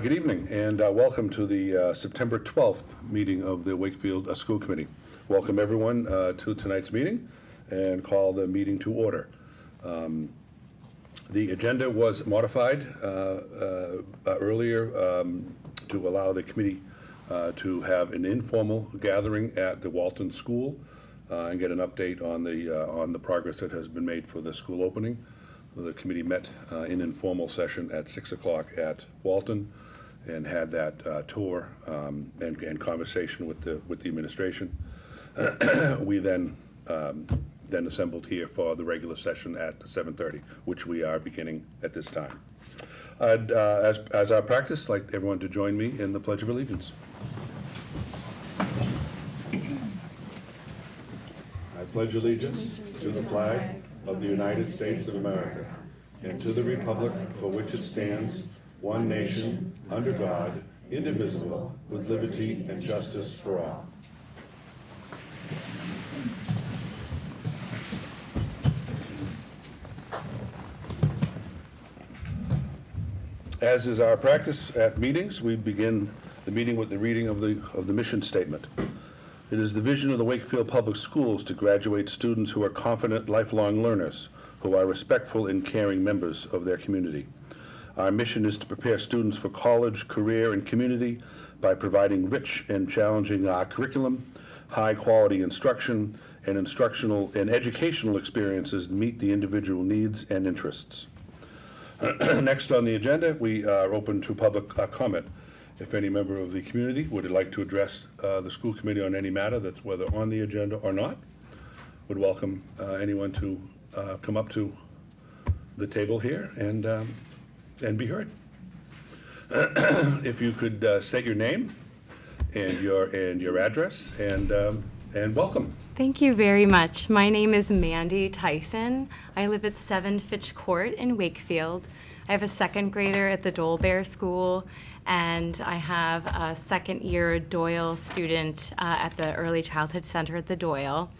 Good evening, and welcome to the September 12th meeting of the Wakefield School Committee. Welcome everyone to tonight's meeting, and call the meeting to order. The agenda was modified earlier to allow the committee to have an informal gathering at the Walton School and get an update on the progress that has been made for the school opening. The committee met in informal session at 6 o'clock at Walton and had that tour and conversation with the administration. We then assembled here for the regular session at 7:30, which we are beginning at this time. As our practice, I'd like everyone to join me in the Pledge of Allegiance. I pledge allegiance to the flag of the United States of America, and to the republic for which it stands, one nation, under God, indivisible, with liberty and justice for all. As is our practice at meetings, we begin the meeting with the reading of the mission statement. It is the vision of the Wakefield Public Schools to graduate students who are confident, lifelong learners, who are respectful and caring members of their community. Our mission is to prepare students for college, career, and community by providing rich and challenging curriculum, high-quality instruction, and instructional and educational experiences to meet the individual needs and interests. Next on the agenda, we are open to public comment. If any member of the community would like to address the school committee on any matter that's whether on the agenda or not, would welcome anyone to come up to the table here and be heard. If you could state your name and your address and welcome. Thank you very much. My name is Mandy Tyson. I live at 7 Fitch Court in Wakefield. I have a second grader at the Dole Bear School, and I have a second-year Doyle student at the Early Childhood Center at the Doyle.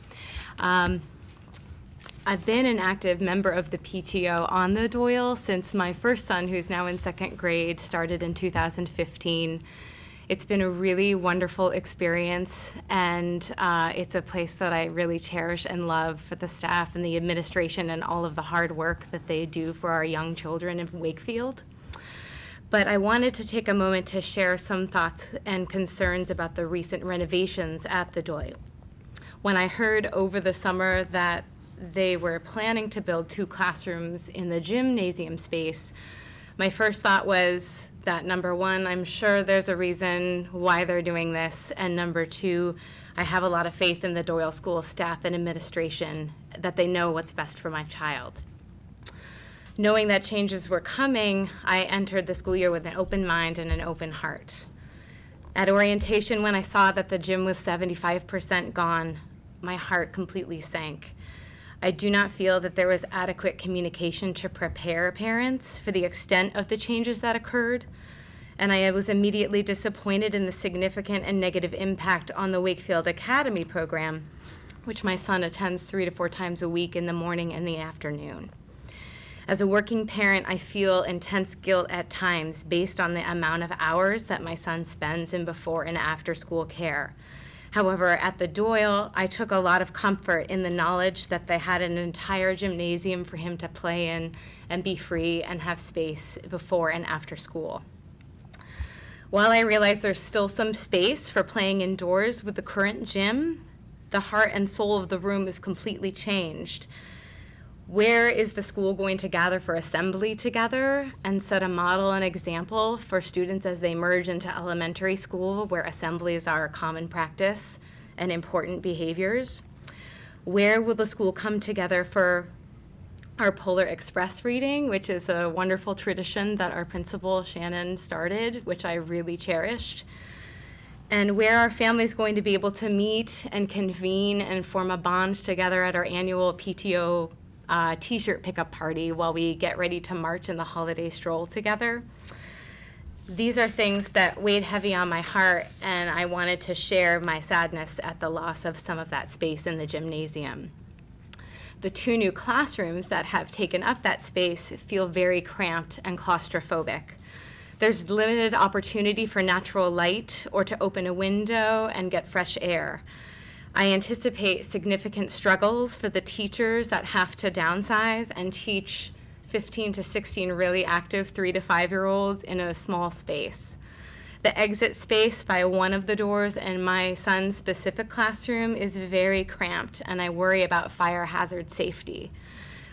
I've been an active member of the PTO on the Doyle since my first son, who's now in second grade, started in 2015. It's been a really wonderful experience, and it's a place that I really cherish and love for the staff and the administration and all of the hard work that they do for our young children in Wakefield. But I wanted to take a moment to share some thoughts and concerns about the recent renovations at the Doyle. When I heard over the summer that they were planning to build 2 classrooms in the gymnasium space, my first thought was that, number one, I'm sure there's a reason why they're doing this, and number two, I have a lot of faith in the Doyle School staff and administration that they know what's best for my child. Knowing that changes were coming, I entered the school year with an open mind and an open heart. At orientation, when I saw that the gym was 75% gone, my heart completely sank. I do not feel that there was adequate communication to prepare parents for the extent of the changes that occurred, and I was immediately disappointed in the significant and negative impact on the Wakefield Academy program, which my son attends 3 to 4 times a week in the morning and the afternoon. As a working parent, I feel intense guilt at times based on the amount of hours that my son spends in before and after school care. However, at the Doyle, I took a lot of comfort in the knowledge that they had an entire gymnasium for him to play in and be free and have space before and after school. While I realize there's still some space for playing indoors with the current gym, the heart and soul of the room is completely changed. Where is the school going to gather for assembly together and set a model and example for students as they merge into elementary school, where assemblies are a common practice and important behaviors? Where will the school come together for our Polar Express reading, which is a wonderful tradition that our principal, Shannon, started, which I really cherished, and where our family is going to be able to meet and convene and form a bond together at our annual PTO t-shirt pickup party while we get ready to march in the holiday stroll together. These are things that weighed heavy on my heart, and I wanted to share my sadness at the loss of some of that space in the gymnasium. The 2 new classrooms that have taken up that space feel very cramped and claustrophobic. There's limited opportunity for natural light or to open a window and get fresh air. I anticipate significant struggles for the teachers that have to downsize and teach 15 to 16 really active 3 to 5-year-olds in a small space. The exit space by one of the doors in my son's specific classroom is very cramped, and I worry about fire hazard safety.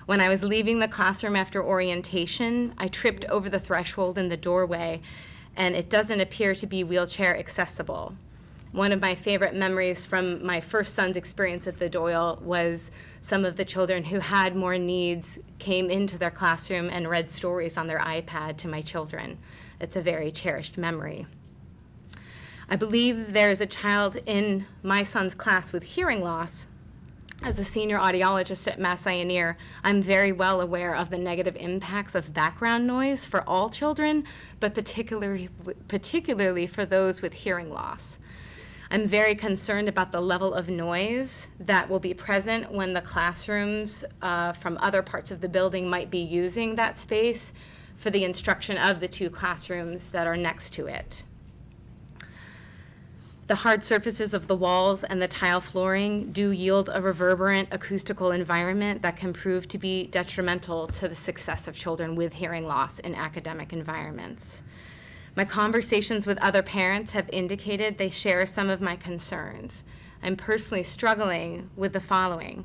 When I was leaving the classroom after orientation, I tripped over the threshold in the doorway, and it doesn't appear to be wheelchair accessible. One of my favorite memories from my first son's experience at the Doyle was some of the children who had more needs came into their classroom and read stories on their iPad to my children. It's a very cherished memory. I believe there is a child in my son's class with hearing loss. As a senior audiologist at Mass Eye&Ear, I'm very well aware of the negative impacts of background noise for all children, but particularly for those with hearing loss. I'm very concerned about the level of noise that will be present when the classrooms from other parts of the building might be using that space for the instruction of the 2 classrooms that are next to it. The hard surfaces of the walls and the tile flooring do yield a reverberant acoustical environment that can prove to be detrimental to the success of children with hearing loss in academic environments. My conversations with other parents have indicated they share some of my concerns. I'm personally struggling with the following.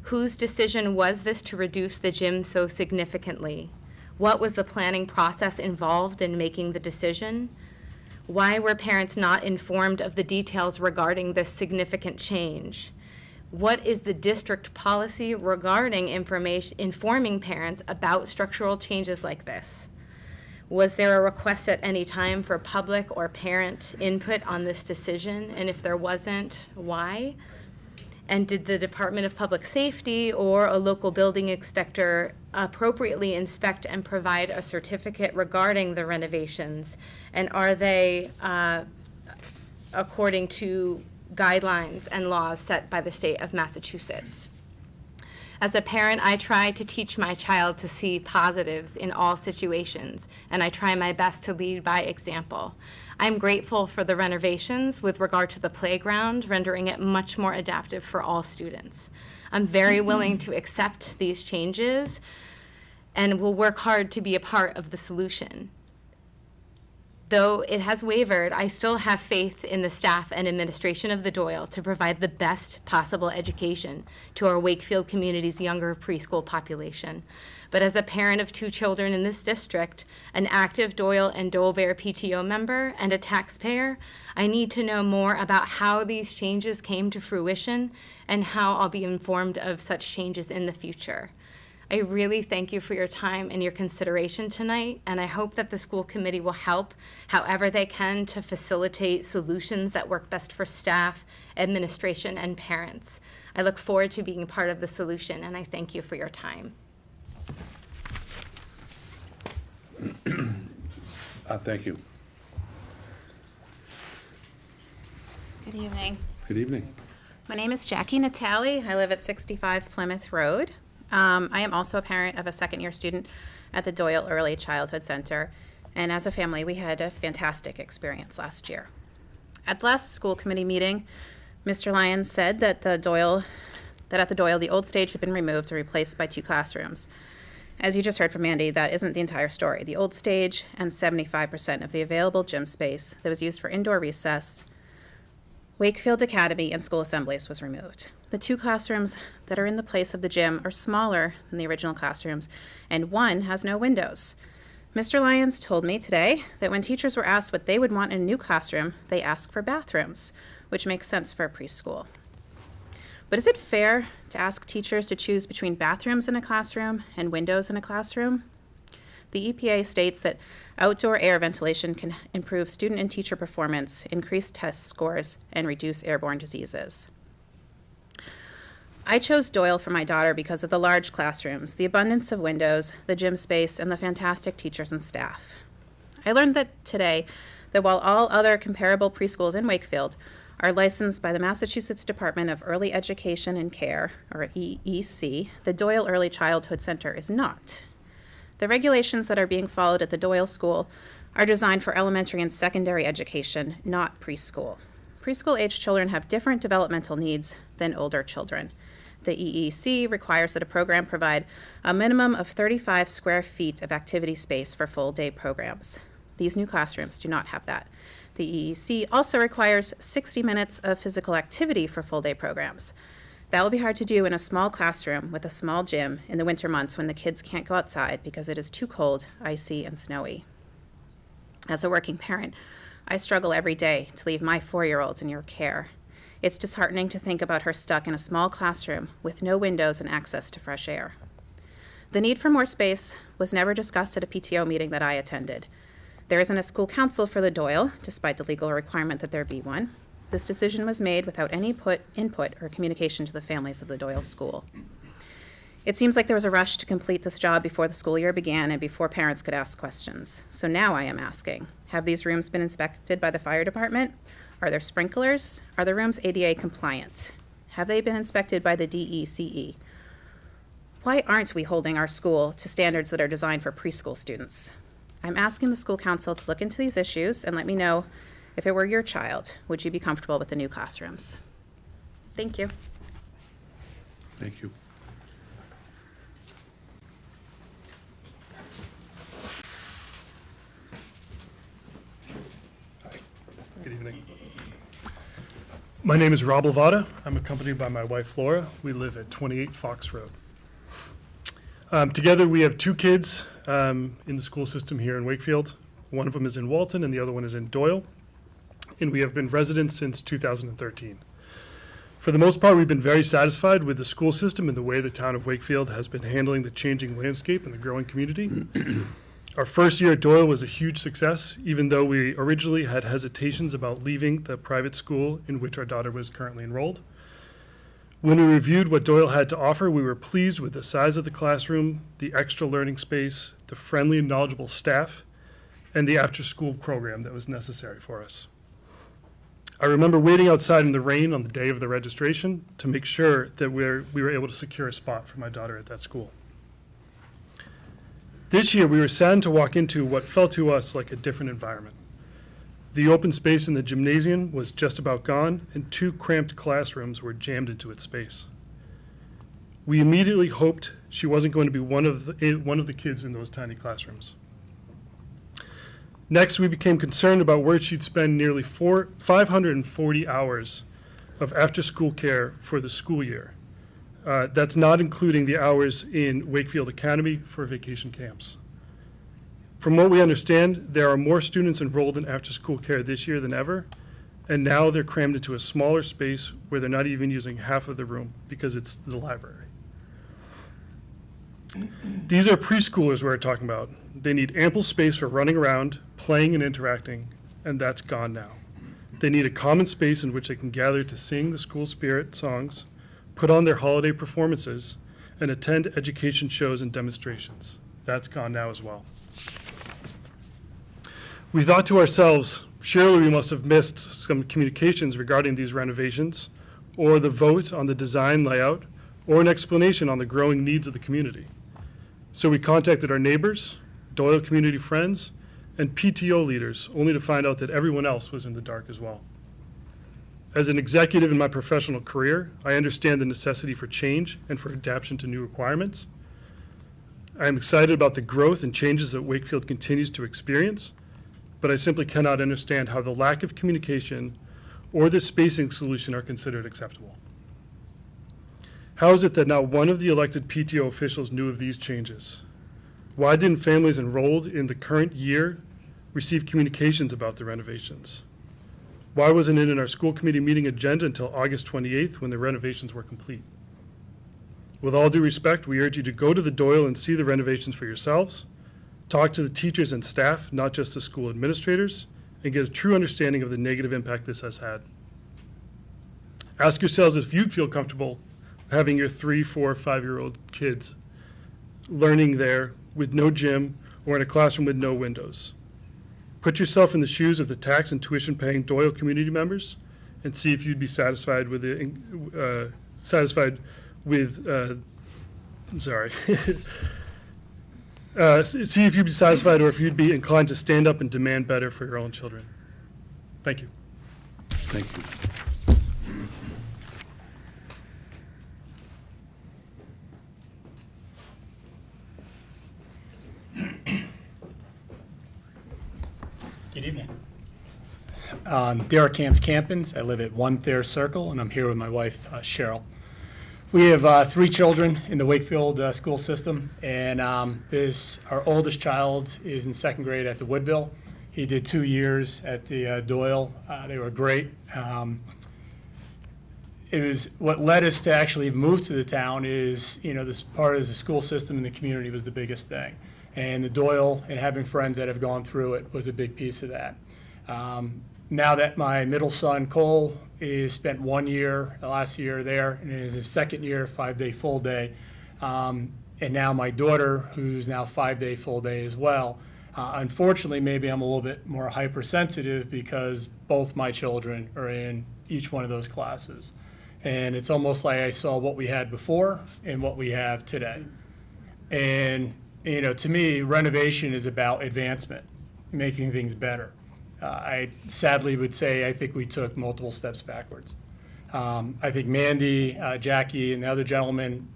Whose decision was this to reduce the gym so significantly? What was the planning process involved in making the decision? Why were parents not informed of the details regarding this significant change? What is the district policy regarding informing parents about structural changes like this? Was there a request at any time for public or parent input on this decision? And if there wasn't, why? And did the Department of Public Safety or a local building inspector appropriately inspect and provide a certificate regarding the renovations? And are they according to guidelines and laws set by the state of Massachusetts? As a parent, I try to teach my child to see positives in all situations, and I try my best to lead by example. I'm grateful for the renovations with regard to the playground, rendering it much more adaptive for all students. I'm very willing to accept these changes and will work hard to be a part of the solution. Though it has wavered, I still have faith in the staff and administration of the Doyle to provide the best possible education to our Wakefield community's younger preschool population. But as a parent of 2 children in this district, an active Doyle and Dole Bear PTO member, and a taxpayer, I need to know more about how these changes came to fruition and how I'll be informed of such changes in the future. I really thank you for your time and your consideration tonight, and I hope that the school committee will help however they can to facilitate solutions that work best for staff, administration, and parents. I look forward to being part of the solution, and I thank you for your time. Thank you. Good evening. Good evening. My name is Jackie Natale. I live at 65 Plymouth Road. I am also a parent of a second-year student at the Doyle Early Childhood Center, and as a family, we had a fantastic experience last year. At the last school committee meeting, Mr. Lyons said that at the Doyle, the old stage had been removed and replaced by 2 classrooms. As you just heard from Andy, that isn't the entire story. The old stage and 75% of the available gym space that was used for indoor recess, Wakefield Academy, and school assemblies was removed. The 2 classrooms that are in the place of the gym are smaller than the original classrooms, and one has no windows. Mr. Lyons told me today that when teachers were asked what they would want in a new classroom, they asked for bathrooms, which makes sense for a preschool. But is it fair to ask teachers to choose between bathrooms in a classroom and windows in a classroom? The EPA states that outdoor air ventilation can improve student and teacher performance, increase test scores, and reduce airborne diseases. I chose Doyle for my daughter because of the large classrooms, the abundance of windows, the gym space, and the fantastic teachers and staff. I learned that today that while all other comparable preschools in Wakefield are licensed by the Massachusetts Department of Early Education and Care, or EEC, the Doyle Early Childhood Center is not. The regulations that are being followed at the Doyle School are designed for elementary and secondary education, not preschool. Preschool-age children have different developmental needs than older children. The EEC requires that a program provide a minimum of 35 square feet of activity space for full-day programs. These new classrooms do not have that. The EEC also requires 60 minutes of physical activity for full-day programs. That will be hard to do in a small classroom with a small gym in the winter months when the kids can't go outside because it is too cold, icy, and snowy. As a working parent, I struggle every day to leave my 4-year-olds in your care. It's disheartening to think about her stuck in a small classroom with no windows and access to fresh air. The need for more space was never discussed at a PTO meeting that I attended. There isn't a school council for the Doyle, despite the legal requirement that there be one. This decision was made without any input or communication to the families of the Doyle School. It seems like there was a rush to complete this job before the school year began and before parents could ask questions. So now I am asking, have these rooms been inspected by the fire department? Are there sprinklers? Are the rooms ADA compliant? Have they been inspected by the DECE? Why aren't we holding our school to standards that are designed for preschool students? I'm asking the school council to look into these issues and let me know if it were your child, would you be comfortable with the new classrooms? Thank you. Thank you. Good evening. My name is Rob Levada. I'm accompanied by my wife, Laura. We live at 28 Fox Road. Together, we have 2 kids in the school system here in Wakefield. One of them is in Walton and the other one is in Doyle. And we have been residents since 2013. For the most part, we've been very satisfied with the school system and the way the town of Wakefield has been handling the changing landscape and the growing community. Our first year at Doyle was a huge success, even though we originally had hesitations about leaving the private school in which our daughter was currently enrolled. When we reviewed what Doyle had to offer, we were pleased with the size of the classroom, the extra learning space, the friendly and knowledgeable staff, and the after-school program that was necessary for us. I remember waiting outside in the rain on the day of the registration to make sure that we were able to secure a spot for my daughter at that school. This year, we were saddened to walk into what felt to us like a different environment. The open space in the gymnasium was just about gone, and 2 cramped classrooms were jammed into its space. We immediately hoped she wasn't going to be one of the kids in those tiny classrooms. Next, we became concerned about where she'd spend nearly 540 hours of after-school care for the school year. That's not including the hours in Wakefield Academy for vacation camps. From what we understand, there are more students enrolled in after-school care this year than ever, and now they're crammed into a smaller space where they're not even using half of the room because it's the library. These are preschoolers we're talking about. They need ample space for running around, playing and interacting, and that's gone now. They need a common space in which they can gather to sing the school spirit songs, put on their holiday performances, and attend education shows and demonstrations. That's gone now as well. We thought to ourselves, surely we must have missed some communications regarding these renovations, or the vote on the design layout, or an explanation on the growing needs of the community. So we contacted our neighbors, Doyle community friends, and PTO leaders, only to find out that everyone else was in the dark as well. As an executive in my professional career, I understand the necessity for change and for adaptation to new requirements. I am excited about the growth and changes that Wakefield continues to experience, but I simply cannot understand how the lack of communication or the spacing solution are considered acceptable. How is it that not one of the elected PTO officials knew of these changes? Why didn't families enrolled in the current year receive communications about the renovations? Why wasn't it in our school committee meeting agenda until August 28th when the renovations were complete? With all due respect, we urge you to go to the Doyle and see the renovations for yourselves, talk to the teachers and staff, not just the school administrators, and get a true understanding of the negative impact this has had. Ask yourselves if you'd feel comfortable having your 3, 4, 5-year-old kids learning there with no gym or in a classroom with no windows. Put yourself in the shoes of the tax and tuition paying Doyle community members and see if you'd be satisfied with see if you'd be satisfied or if you'd be inclined to stand up and demand better for your own children. Thank you. Thank you. Good evening. Derek Camps Campins. I live at 1 Thayer Circle, and I'm here with my wife, Cheryl. We have 3 children in the Wakefield school system, and our oldest child is in 2nd grade at the Woodville. He did 2 years at the Doyle. They were great. It was what led us to actually move to the town is, this part of the school system and the community was the biggest thing. And the Doyle and having friends that have gone through it was a big piece of that. Now that my middle son, Cole, is spent 1 year, last year there, and it is his 2nd year, 5-day full day. And now my daughter, who's now 5-day full day as well. Unfortunately, maybe I'm a little bit more hypersensitive because both my children are in each one of those classes. And it's almost like I saw what we had before and what we have today. And to me, renovation is about advancement, making things better. I sadly would say I think we took multiple steps backwards. I think Mandy, Jackie, and the other gentlemen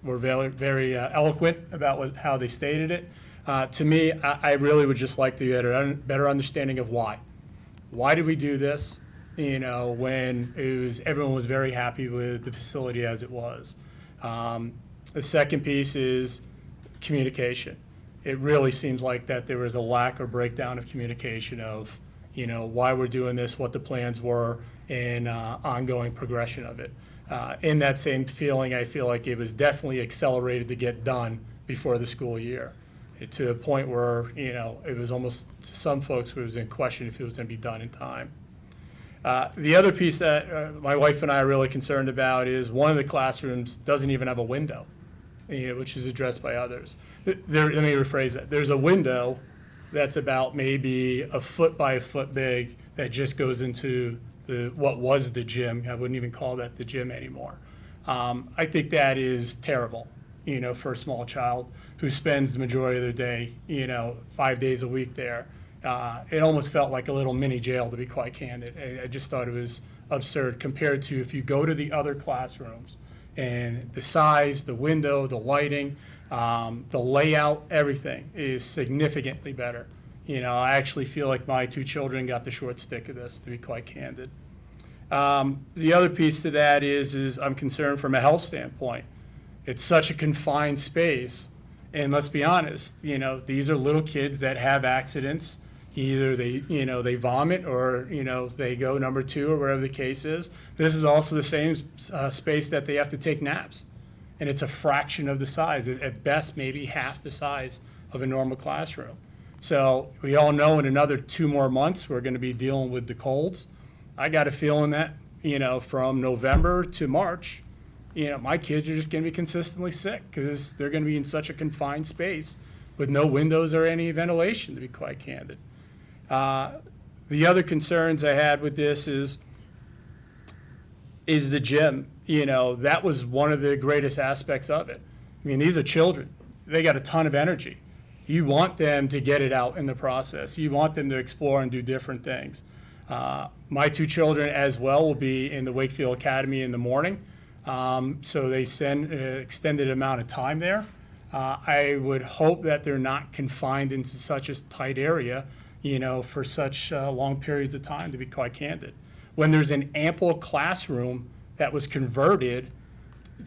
were very, very eloquent about how they stated it. To me, I really would just like to get a better understanding of why. Why did we do this? When everyone was very happy with the facility as it was. The second piece is communication. It really seems like that there was a lack or breakdown of communication of, why we're doing this, what the plans were, and ongoing progression of it. In that same feeling, I feel like it was definitely accelerated to get done before the school year, to a point where, it was almost, to some folks, it was in question if it was going to be done in time. The other piece that my wife and I are really concerned about is one of the classrooms doesn't even have a window, which is addressed by others. Let me rephrase that. There's a window that's about maybe a foot by a foot big that just goes into what was the gym. I wouldn't even call that the gym anymore. I think that is terrible, for a small child who spends the majority of their day, 5 days a week there. It almost felt like a little mini jail, to be quite candid. I just thought it was absurd compared to if you go to the other classrooms and the size, the window, the lighting, the layout, everything is significantly better. I actually feel like my 2 children got the short stick of this, to be quite candid. The other piece to that is I'm concerned from a health standpoint. It's such a confined space, and let's be honest, these are little kids that have accidents. Either they vomit or, they go number 2 or whatever the case is. This is also the same space that they have to take naps. And it's a fraction of the size, at best maybe half the size of a normal classroom. So we all know in another 2 more months, we're going to be dealing with the colds. I got a feeling that, from November to March, my kids are just going to be consistently sick because they're going to be in such a confined space with no windows or any ventilation, to be quite candid. The other concerns I had with this is the gym. That was one of the greatest aspects of it. I mean, these are children. They got a ton of energy. You want them to get it out in the process. You want them to explore and do different things. My 2 children as well will be in the Wakefield Academy in the morning. So they spend an extended amount of time there. I would hope that they're not confined into such a tight area, for such long periods of time, to be quite candid. When there's an ample classroom that was converted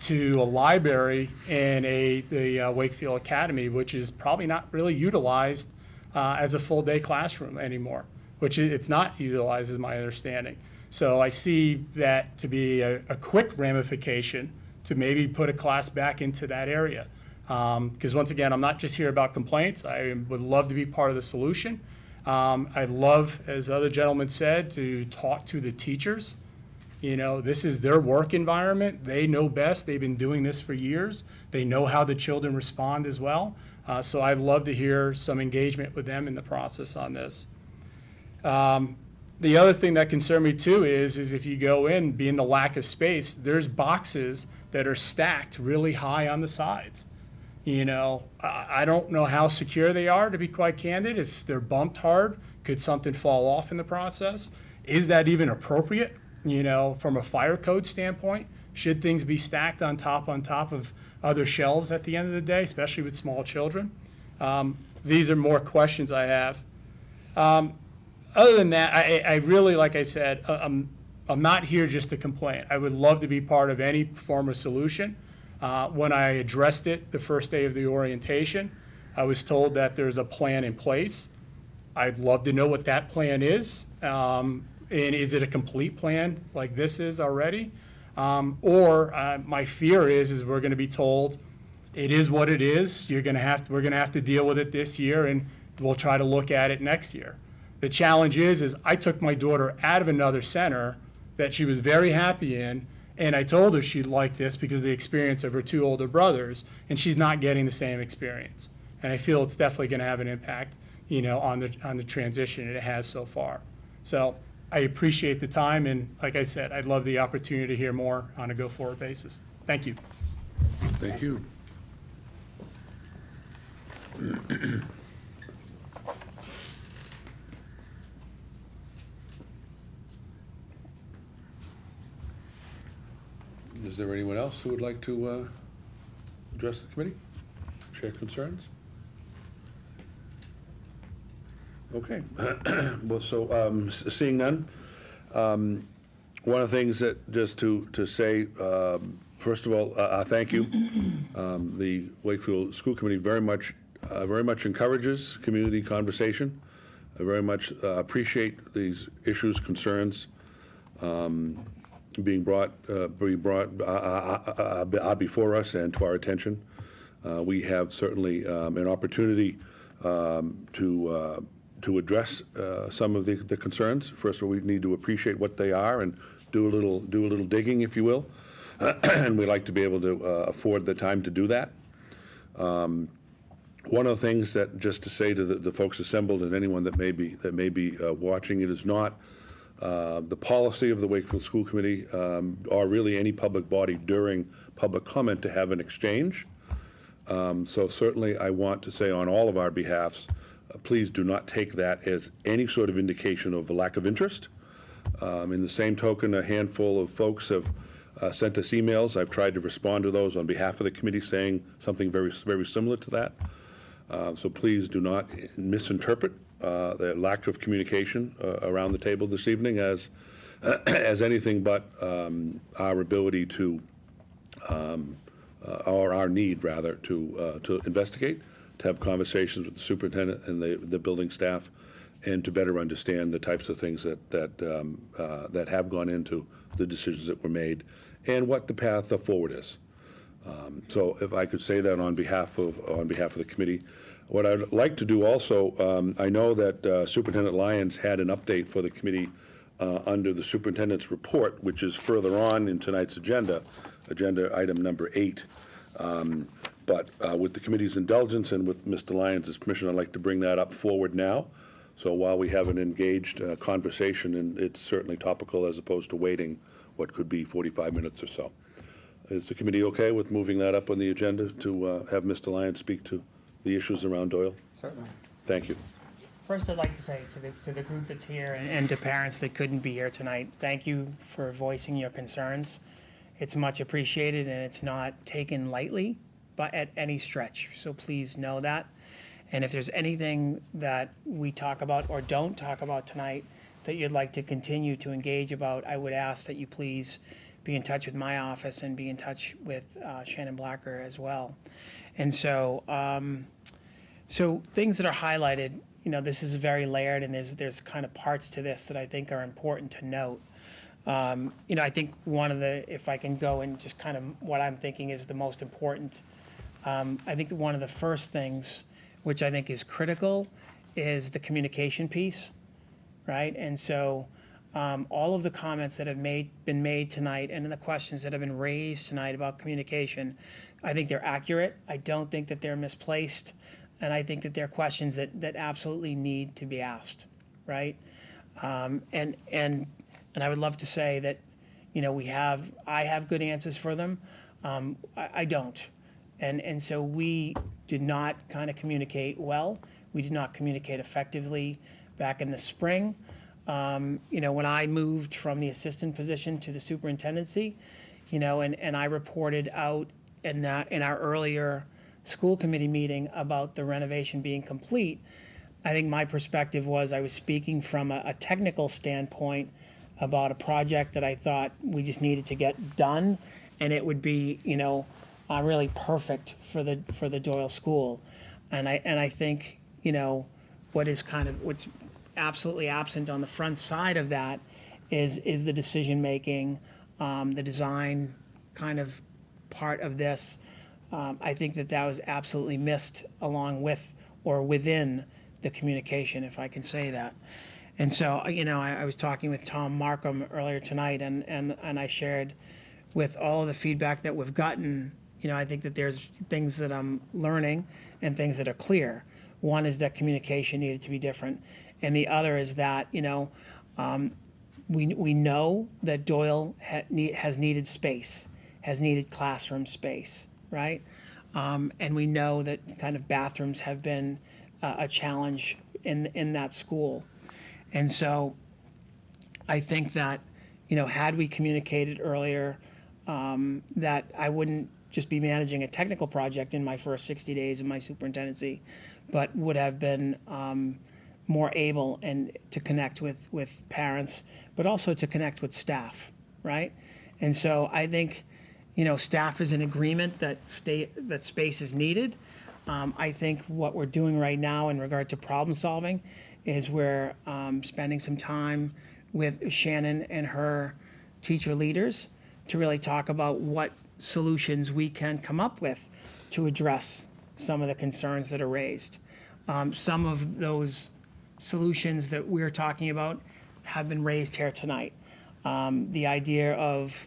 to a library in the Wakefield Academy, which is probably not really utilized as a full-day classroom anymore. which it's not utilized, is my understanding. So I see that to be a quick ramification to maybe put a class back into that area. Because once again, I'm not just here about complaints. I would love to be part of the solution. I'd love, as other gentlemen said, to talk to the teachers. You know, this is their work environment. They know best. They've been doing this for years. They know how the children respond as well. So I'd love to hear some engagement with them in the process on this. The other thing that concerned me too is if you go in, being the lack of space, there's boxes that are stacked really high on the sides. You know, I don't know how secure they are, to be quite candid. If they're bumped hard, could something fall off in the process? Is that even appropriate, you know, from a fire code standpoint? Should things be stacked on top of other shelves at the end of the day, especially with small children? These are more questions I have. Other than that, I really, like I said, I'm not here just to complain. I would love to be part of any form of solution. When I addressed it the first day of the orientation, I was told that there's a plan in place. I'd love to know what that plan is. And is it a complete plan like this is already? Or my fear is we're going to be told it is what it is. We're going to have to deal with it this year, and we'll try to look at it next year. The challenge is I took my daughter out of another center that she was very happy in, and I told her she'd like this because of the experience of her two older brothers, and she's not getting the same experience. And I feel it's definitely going to have an impact, you know, on the transition it has so far. So I appreciate the time, and like I said, I'd love the opportunity to hear more on a go-forward basis. Thank you. Thank you. Is there anyone else who would like to address the committee, share concerns? Okay. Well, so seeing none, one of the things that just to say, first of all, thank you. The Wakefield School Committee very much encourages community conversation. I very much appreciate these issues, concerns being brought before us and to our attention. We have certainly an opportunity to address some of the concerns. First of all, we need to appreciate what they are and do a little digging, if you will, and we like to be able to afford the time to do that. One of the things that, just to say to the folks assembled and anyone that may be watching, it is not the policy of the Wakefield School Committee or really any public body during public comment to have an exchange. So certainly I want to say on all of our behalfs, please do not take that as any sort of indication of a lack of interest. In the same token, a handful of folks have sent us emails. I've tried to respond to those on behalf of the committee saying something very, very similar to that. So please do not misinterpret the lack of communication around the table this evening as anything but our ability to, or our need rather, to investigate, to have conversations with the superintendent and the building staff, and to better understand the types of things that have gone into the decisions that were made and what the path forward is. So if I could say that on behalf of the committee. What I'd like to do also, I know that Superintendent Lyons had an update for the committee under the superintendent's report, which is further on in tonight's agenda item number 8. But with the committee's indulgence and with Mr. Lyons' permission, I'd like to bring that up forward now. So while we have an engaged conversation, and it's certainly topical as opposed to waiting what could be 45 minutes or so. Is the committee okay with moving that up on the agenda to have Mr. Lyons speak to the issues around Doyle? Certainly. Thank you. First, I'd like to say to the group that's here and to parents that couldn't be here tonight, thank you for voicing your concerns. It's much appreciated, and it's not taken lightly, but at any stretch. So please know that. And if there's anything that we talk about or don't talk about tonight that you'd like to continue to engage about, I would ask that you please be in touch with my office and be in touch with Shannon Blacker as well. And so, so things that are highlighted you know, this is very layered, and there's kind of parts to this that I think are important to note. You know, I think one of the, if I can go and just kind of what I'm thinking is the most important, I think that one of the first things, which I think is critical, is the communication piece, right? And so all of the comments that have been made tonight and the questions that have been raised tonight about communication, I think they're accurate. I don't think that they're misplaced. And I think that they're questions that absolutely need to be asked, right? And I would love to say that, you know, I have good answers for them. I don't. And so we did not kind of communicate well. We did not communicate effectively back in the spring. You know, when I moved from the assistant position to the superintendency, you know, and I reported out in our earlier school committee meeting about the renovation being complete, I think my perspective was I was speaking from a technical standpoint about a project that I thought we just needed to get done, and it would be, you know, really perfect for the Doyle School. And I think, you know, what's absolutely absent on the front side of that is the decision making, the design kind of part of this. I think that was absolutely missed along with or within the communication, if I can say that. And so, you know, I was talking with Tom Markham earlier tonight, and I shared with all of the feedback that we've gotten, you know, I think that there's things that I'm learning and things that are clear. One is that communication needed to be different, and the other is that, you know, we know that Doyle has needed space, has needed classroom space, right? And we know that kind of bathrooms have been a challenge in that school. And so I think that, you know, had we communicated earlier, that I wouldn't just be managing a technical project in my first 60 days of my superintendency, but would have been more able and to connect with parents, but also to connect with staff, right? And so I think, you know, staff is in agreement that space is needed. I think what we're doing right now in regard to problem solving is we're spending some time with Shannon and her teacher leaders to really talk about what solutions we can come up with to address some of the concerns that are raised. Some of those solutions that we're talking about have been raised here tonight. The idea of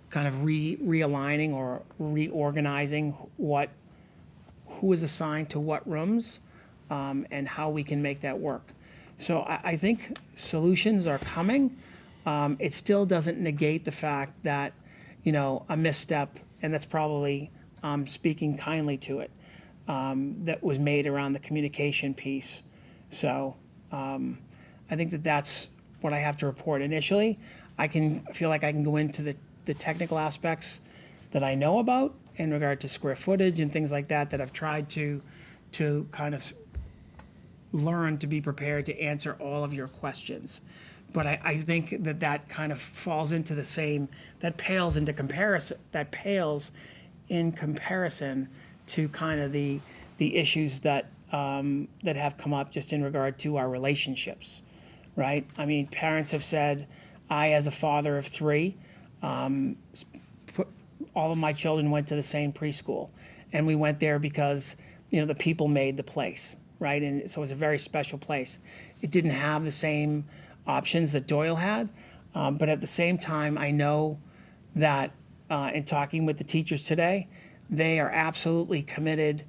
kind of realigning or reorganizing who is assigned to what rooms, and how we can make that work. So I think solutions are coming. It still doesn't negate the fact that, you know, a misstep, and that's probably speaking kindly to it, that was made around the communication piece. So I think that's what I have to report initially. I feel like I can go into the technical aspects that I know about in regard to square footage and things like that I've tried to kind of learn to be prepared to answer all of your questions. But I think that kind of falls into the same, that pales in comparison to kind of the issues that have come up just in regard to our relationships, right? I mean, parents have said, I, as a father of 3, all of my children went to the same preschool, and we went there because, you know, the people made the place, right? And so it was a very special place. It didn't have the same options that Doyle had, but at the same time, I know that in talking with the teachers today, they are absolutely committed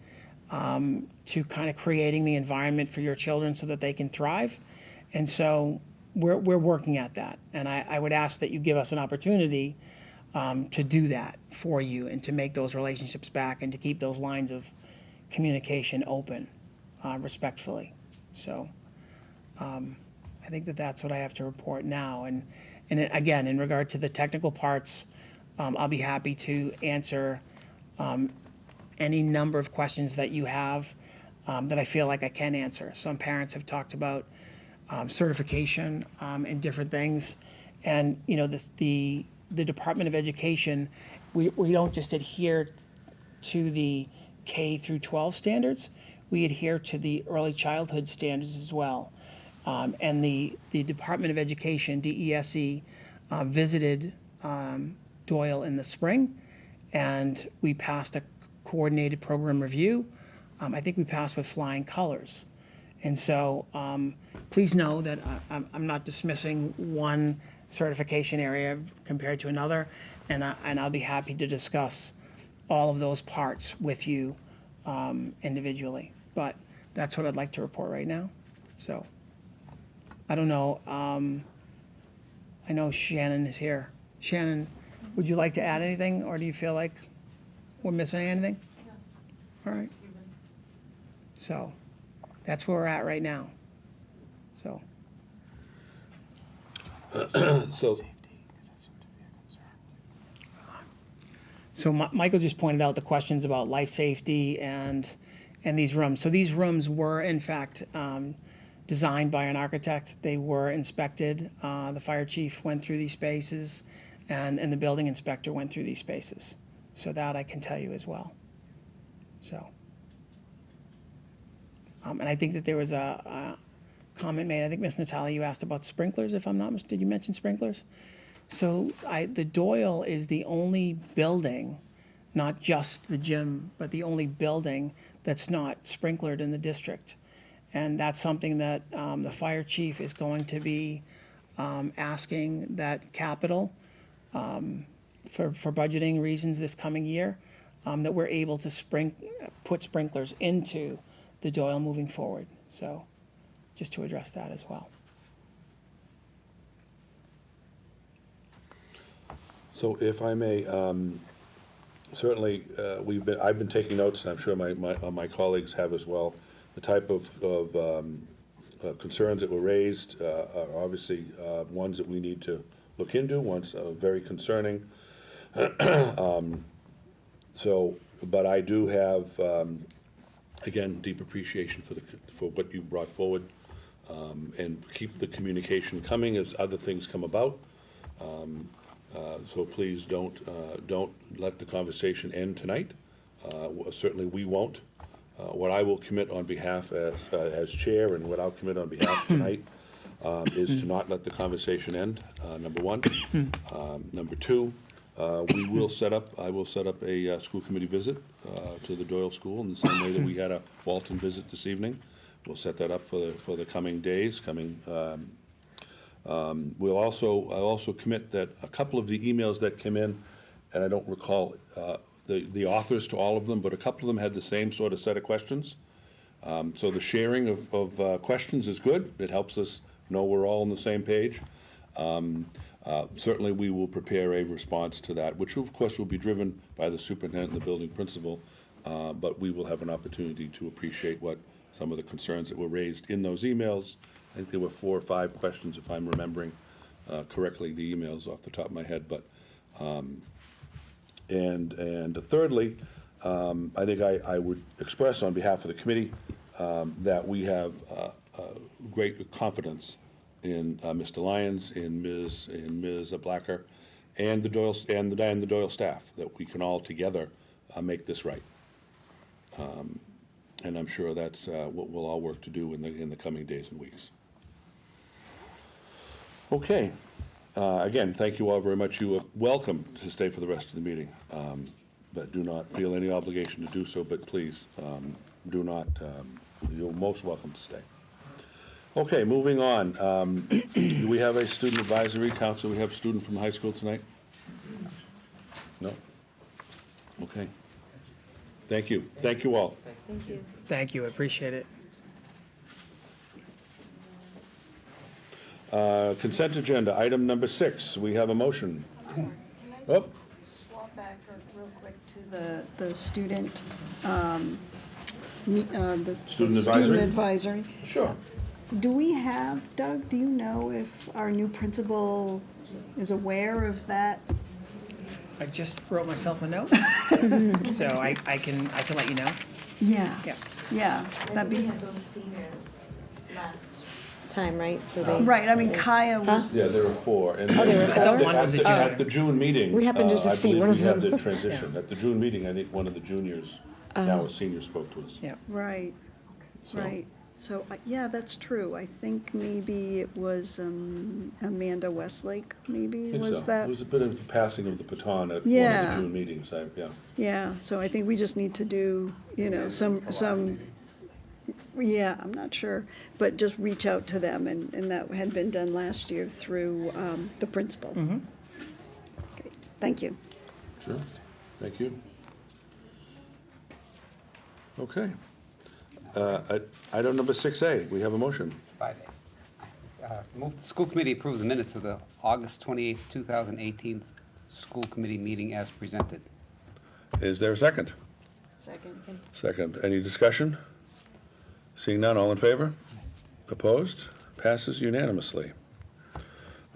to kind of creating the environment for your children so that they can thrive. And so we're working at that. And I would ask that you give us an opportunity to do that for you and to make those relationships back and to keep those lines of communication open respectfully. So I think that's what I have to report now. And again, in regard to the technical parts, I'll be happy to answer any number of questions that you have that I feel like I can answer. Some parents have talked about certification and different things. And, you know, the Department of Education, we don't just adhere to the K through 12 standards. we adhere to the early childhood standards as well. And the Department of Education, DESE, visited Doyle in the spring, and we passed a coordinated program review. I think we passed with flying colors. And so please know that I'm not dismissing one certification area compared to another, and I'll be happy to discuss all of those parts with you individually. But that's what I'd like to report right now. So I don't know. I know Shannon is here. Shannon, would you like to add anything, or do you feel like we're missing anything? No. All right. So that's where we're at right now. So. So Michael just pointed out the questions about life safety and these rooms. So these rooms were in fact designed by an architect. They were inspected. The fire chief went through these spaces, and the building inspector went through these spaces. So that I can tell you as well. So. And I think that there was a comment made, I think, Ms. Natalia, you asked about sprinklers, if I'm not mistaken. Did you mention sprinklers? So the Doyle is the only building, not just the gym, but the only building that's not sprinklered in the district. And that's something that the fire chief is going to be asking that capital for budgeting reasons this coming year, that we're able to put sprinklers into the Doyle moving forward. So just to address that as well. So if I may, certainly, I've been taking notes, and I'm sure my colleagues have as well. The type of concerns that were raised are obviously ones that we need to look into, ones very concerning. But I do have, again, deep appreciation for what you've brought forward, and keep the communication coming as other things come about. So please don't let the conversation end tonight. Certainly we won't. What I will commit on behalf as chair, and what I'll commit on behalf tonight, is to not let the conversation end, number one. Number two, I will set up a school committee visit to the Doyle School in the same way that we had a Walton visit this evening. We'll set that up for the coming days, I'll also commit that a couple of the emails that came in, and I don't recall the authors to all of them, but a couple of them had the same sort of set of questions. So the sharing of questions is good. It helps us know we're all on the same page. Certainly we will prepare a response to that, which of course will be driven by the superintendent and the building principal, but we will have an opportunity to appreciate what some of the concerns that were raised in those emails. I think there were 4 or 5 questions, if I'm remembering correctly, the emails off the top of my head. But and thirdly, I think I would express on behalf of the committee that we have great confidence in Mr. Lyons, in Ms. Blacker, and the Doyle staff, that we can all together make this right. And I'm sure that's what we'll all work to do in the coming days and weeks. Okay. Again, thank you all very much. You are welcome to stay for the rest of the meeting, but do not feel any obligation to do so. But please, do not. You're most welcome to stay. Okay, moving on. Do we have a student advisory council? We have a student from high school tonight? No? Okay. Thank you. Thank you all. Thank you. Thank you, I appreciate it. Consent agenda, item number 6. We have a motion. Oh, Swap back real quick to the student, Student advisory? Student advisory. sure. Do we have, Doug, do you know if our new principal is aware of that? I just wrote myself a note, so I can let you know. Yeah. Yeah. Yeah, that'd We be, had those seniors last time, right? So they. right, I mean, Kaya was, Yeah, there were 4. And Oh, there were I thought four? one was a junior. At the June meeting. We happened to just see one of I believe we them. had the transition. At the June meeting, I think one of the juniors, now a senior, spoke to us. Yeah. right. So, Right. So, yeah, that's true. I think maybe it was Amanda Westlake, I maybe, think was so. that? It was a bit of the passing of the baton at one of Yeah. the June meetings, yeah. Yeah, so I think we just need to do, yeah, I'm not sure, but just reach out to them, and that had been done last year through the principal. Okay, thank you. Sure, thank you. Okay. Item number 6A, we have a motion. 5A. Move the school committee approve the minutes of the August 28th, 2018 school committee meeting as presented. Is there a second? Second. Second. Any discussion? Seeing none, all in favor? Opposed? Passes unanimously.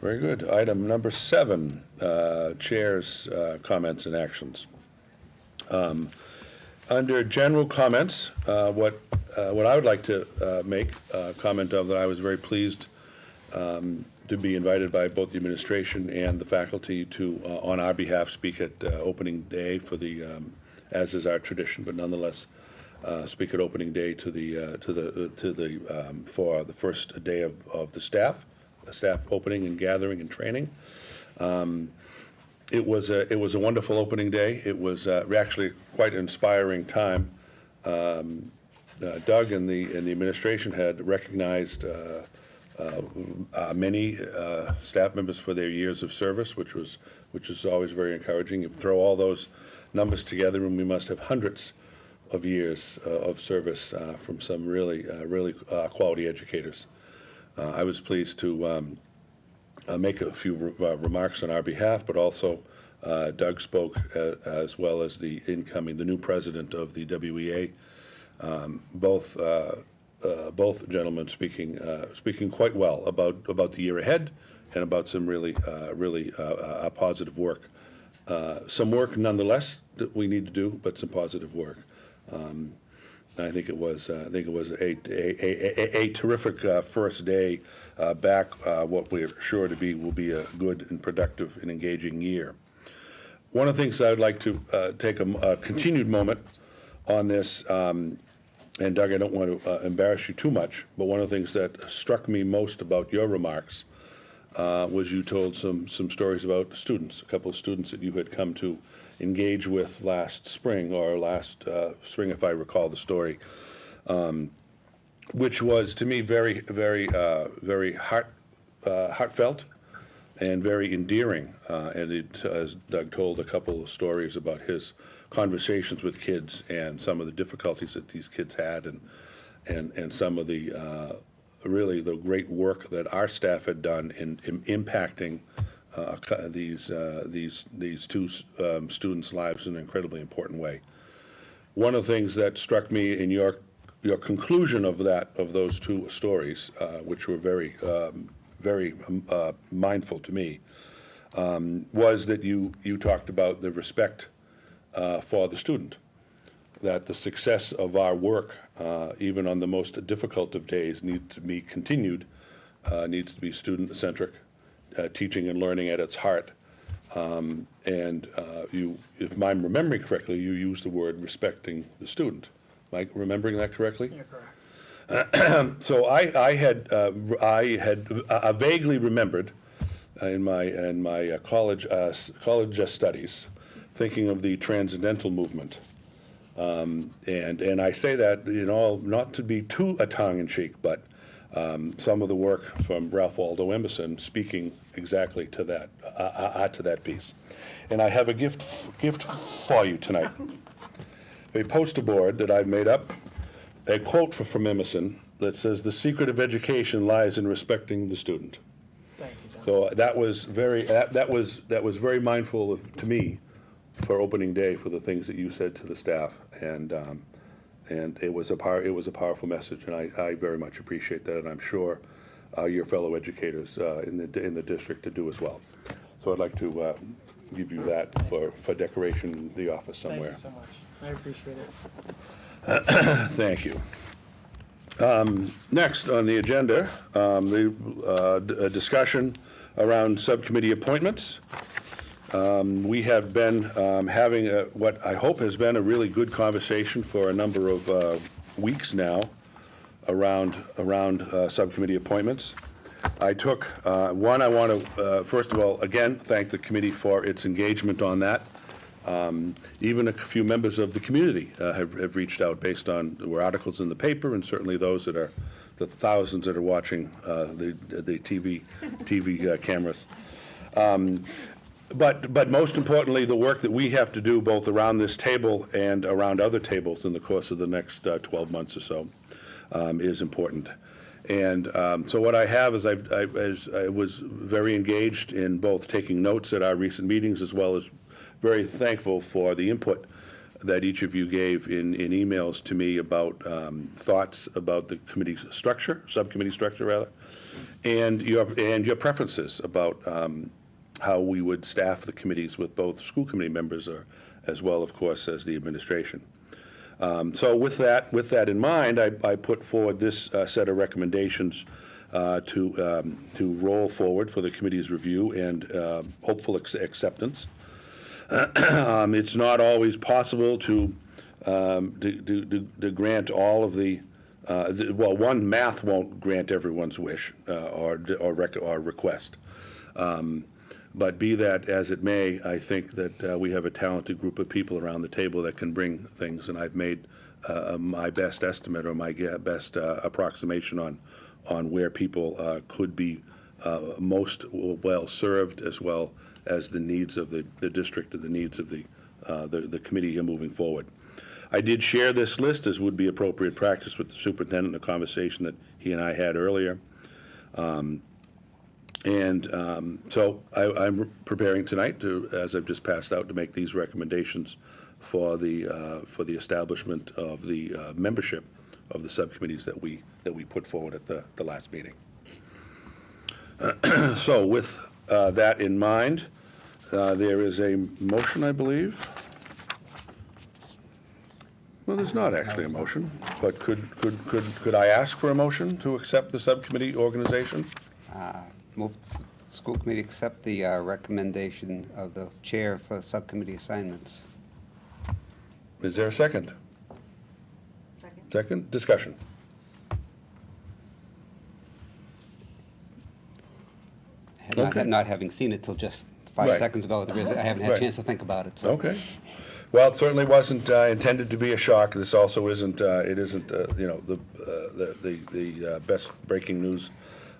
Very good. Item number 7, Chair's comments and actions. Under general comments, what I would like to make a comment of, that I was very pleased to be invited by both the administration and the faculty to, on our behalf, speak at opening day for the, as is our tradition, but nonetheless, speak at opening day to the for the first day of the staff opening and gathering and training. It was a wonderful opening day. It was actually quite an inspiring time. Doug and the administration had recognized many staff members for their years of service, which is always very encouraging. You throw all those numbers together, and we must have hundreds of years of service from some really quality educators. I was pleased to make a few remarks on our behalf, but also Doug spoke as well as the new president of the WEA. Both gentlemen speaking quite well about the year ahead and about some really positive work. Some work nonetheless that we need to do, but some positive work. I think it was a terrific first day back. What we're sure to be will be a good and productive and engaging year. One of the things I'd like to take a continued moment on this, and Doug, I don't want to embarrass you too much, but one of the things that struck me most about your remarks was you told some stories about students, a couple of students that you had come to engage with last spring, if I recall the story, which was to me very heartfelt and very endearing. As Doug told a couple of stories about his conversations with kids and some of the difficulties that these kids had, and some of the really the great work that our staff had done in impacting these two students' lives in an incredibly important way. One of the things that struck me in your conclusion of those two stories, which were very mindful to me, was that you talked about the respect for the student, that the success of our work, even on the most difficult of days, needs to be continued, needs to be student-centric, teaching and learning at its heart. And if I'm remembering correctly, you used the word respecting the student. Am I remembering that correctly? You're correct. So I had vaguely remembered in my college studies, thinking of the transcendental movement, and I say that not to be too tongue-in-cheek, but some of the work from Ralph Waldo Emerson speaking exactly to that piece. And I have a gift for you tonight. A poster board that I've made up, a quote from Emerson that says, "The secret of education lies in respecting the student." Thank you, John. So that was very mindful to me for opening day, for the things that you said to the staff, and it was a powerful message, and I very much appreciate that, and I'm sure your fellow educators in the district to do as well. So I'd like to give you that for decoration in the office somewhere. Thank you so much. I appreciate it. Thank you. Next on the agenda, a discussion around subcommittee appointments. We have been having what I hope has been a really good conversation for a number of weeks now around subcommittee appointments. I took, one, I want to, first of all, again, thank the committee for its engagement on that. Even a few members of the community have reached out based on, there were articles in the paper, and certainly those that are, the thousands that are watching the TV cameras. But most importantly, the work that we have to do both around this table and around other tables in the course of the next 12 months or so is important. And so what I have is I was very engaged in both taking notes at our recent meetings, as well as very thankful for the input that each of you gave in emails to me about thoughts about the committee structure, subcommittee structure rather, and your preferences about how we would staff the committees with both school committee members as well, of course, as the administration. So with that in mind, I put forward this set of recommendations to roll forward for the committee's review and hopeful acceptance. It's not always possible to grant all of the, well, one, math won't grant everyone's wish or request. But be that as it may, I think that we have a talented group of people around the table that can bring things, and I've made my best estimate or my best approximation on where people could be most well served, as well as the needs of the district and the needs of the committee moving forward. I did share this list, as would be appropriate practice, with the superintendent in a conversation that he and I had earlier. So I'm preparing tonight to, as I've just passed out, to make these recommendations for the establishment of the membership of the subcommittees that we put forward at the last meeting. So with that in mind, there is a motion, I believe. Well, there's not actually a motion, but could I ask for a motion to accept the subcommittee organization? Move the school committee accept the recommendation of the chair for subcommittee assignments. Is there a second? Second? Discussion. Okay. Not having seen it till just 5 Right. seconds ago, I haven't had a Right. chance to think about it. So. Okay. Well, it certainly wasn't intended to be a shock. This also isn't, it isn't, the best breaking news.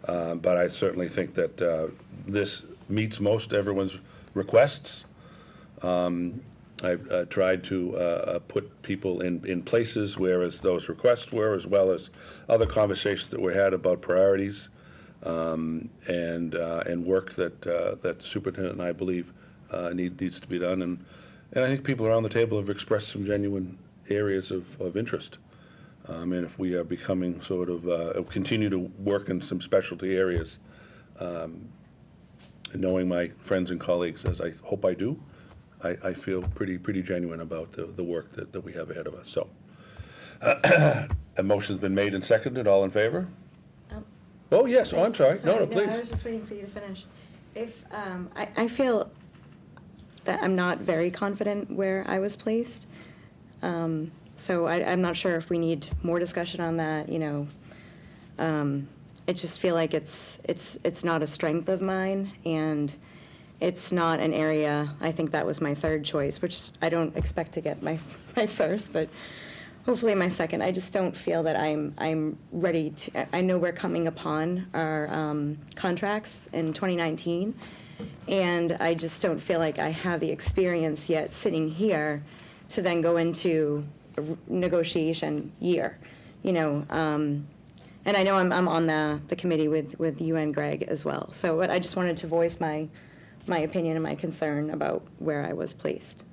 But I certainly think that this meets most everyone's requests. I've tried to put people in places where as those requests were, as well as other conversations that we had about priorities and work that the superintendent and I believe needs to be done. And I think people around the table have expressed some genuine areas of interest. And if we are becoming sort of, continue to work in some specialty areas, and knowing my friends and colleagues, as I hope I do, I feel pretty genuine about the work that we have ahead of us. So, a motion's been made and seconded. All in favor? Oh, yes. Oh, I'm sorry. No, I please. was just waiting for you to finish. If, I feel that I'm not very confident where I was placed. So I'm not sure if we need more discussion on that, I just feel like it's not a strength of mine, and it's not an area. I think that was my third choice, which I don't expect to get my first, but hopefully my second. I just don't feel that I'm ready to. I know we're coming upon our contracts in 2019, and I just don't feel like I have the experience yet sitting here to then go into a negotiation year, and I know I'm on the committee with you and Greg as well. So I just wanted to voice my opinion and my concern about where I was placed.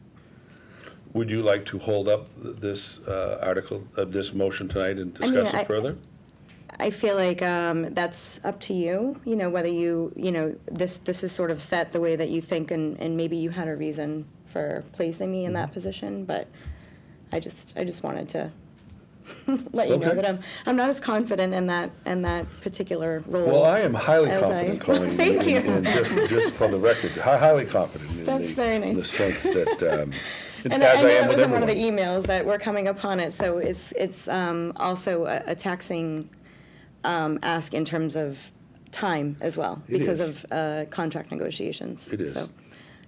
Would you like to hold up this article, this motion tonight and discuss it further? I feel like that's up to you, whether this is sort of set the way that you think, and maybe you had a reason for placing me in that position, but I just wanted to let you know Okay. that I'm not as confident in that particular role. Well, I am highly as confident, Colleen. Thank you. And just for the record, highly confident in That's very nice. the strengths that And as I I know am that with was in one of the everyone. emails that we're coming upon it, so it's also a taxing ask in terms of time as well, It because is. of contract negotiations. It is. So,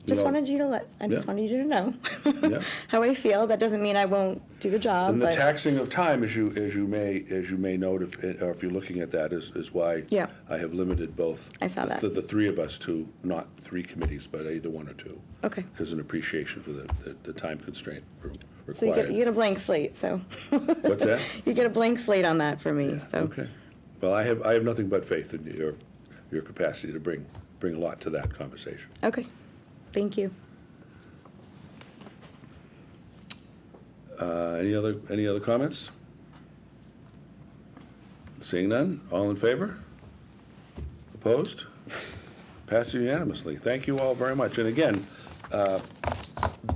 You just know, wanted you to Yeah. wanted you to know Yeah. how I feel. That doesn't mean I won't do the job, And the but taxing of time, as you may note, or if you're looking at that, is why Yeah. I have limited both. I saw that. The three of us to not three committees, but either one or two. Okay. Because an appreciation for the time constraint so you required. get a blank slate. So What's that? you get a blank slate on that for me. So Okay. Well, I have nothing but faith in your capacity to bring a lot to that conversation. okay, thank you. Any other comments? Seeing none, all in favor? Opposed? Passes unanimously. Thank you all very much. And again,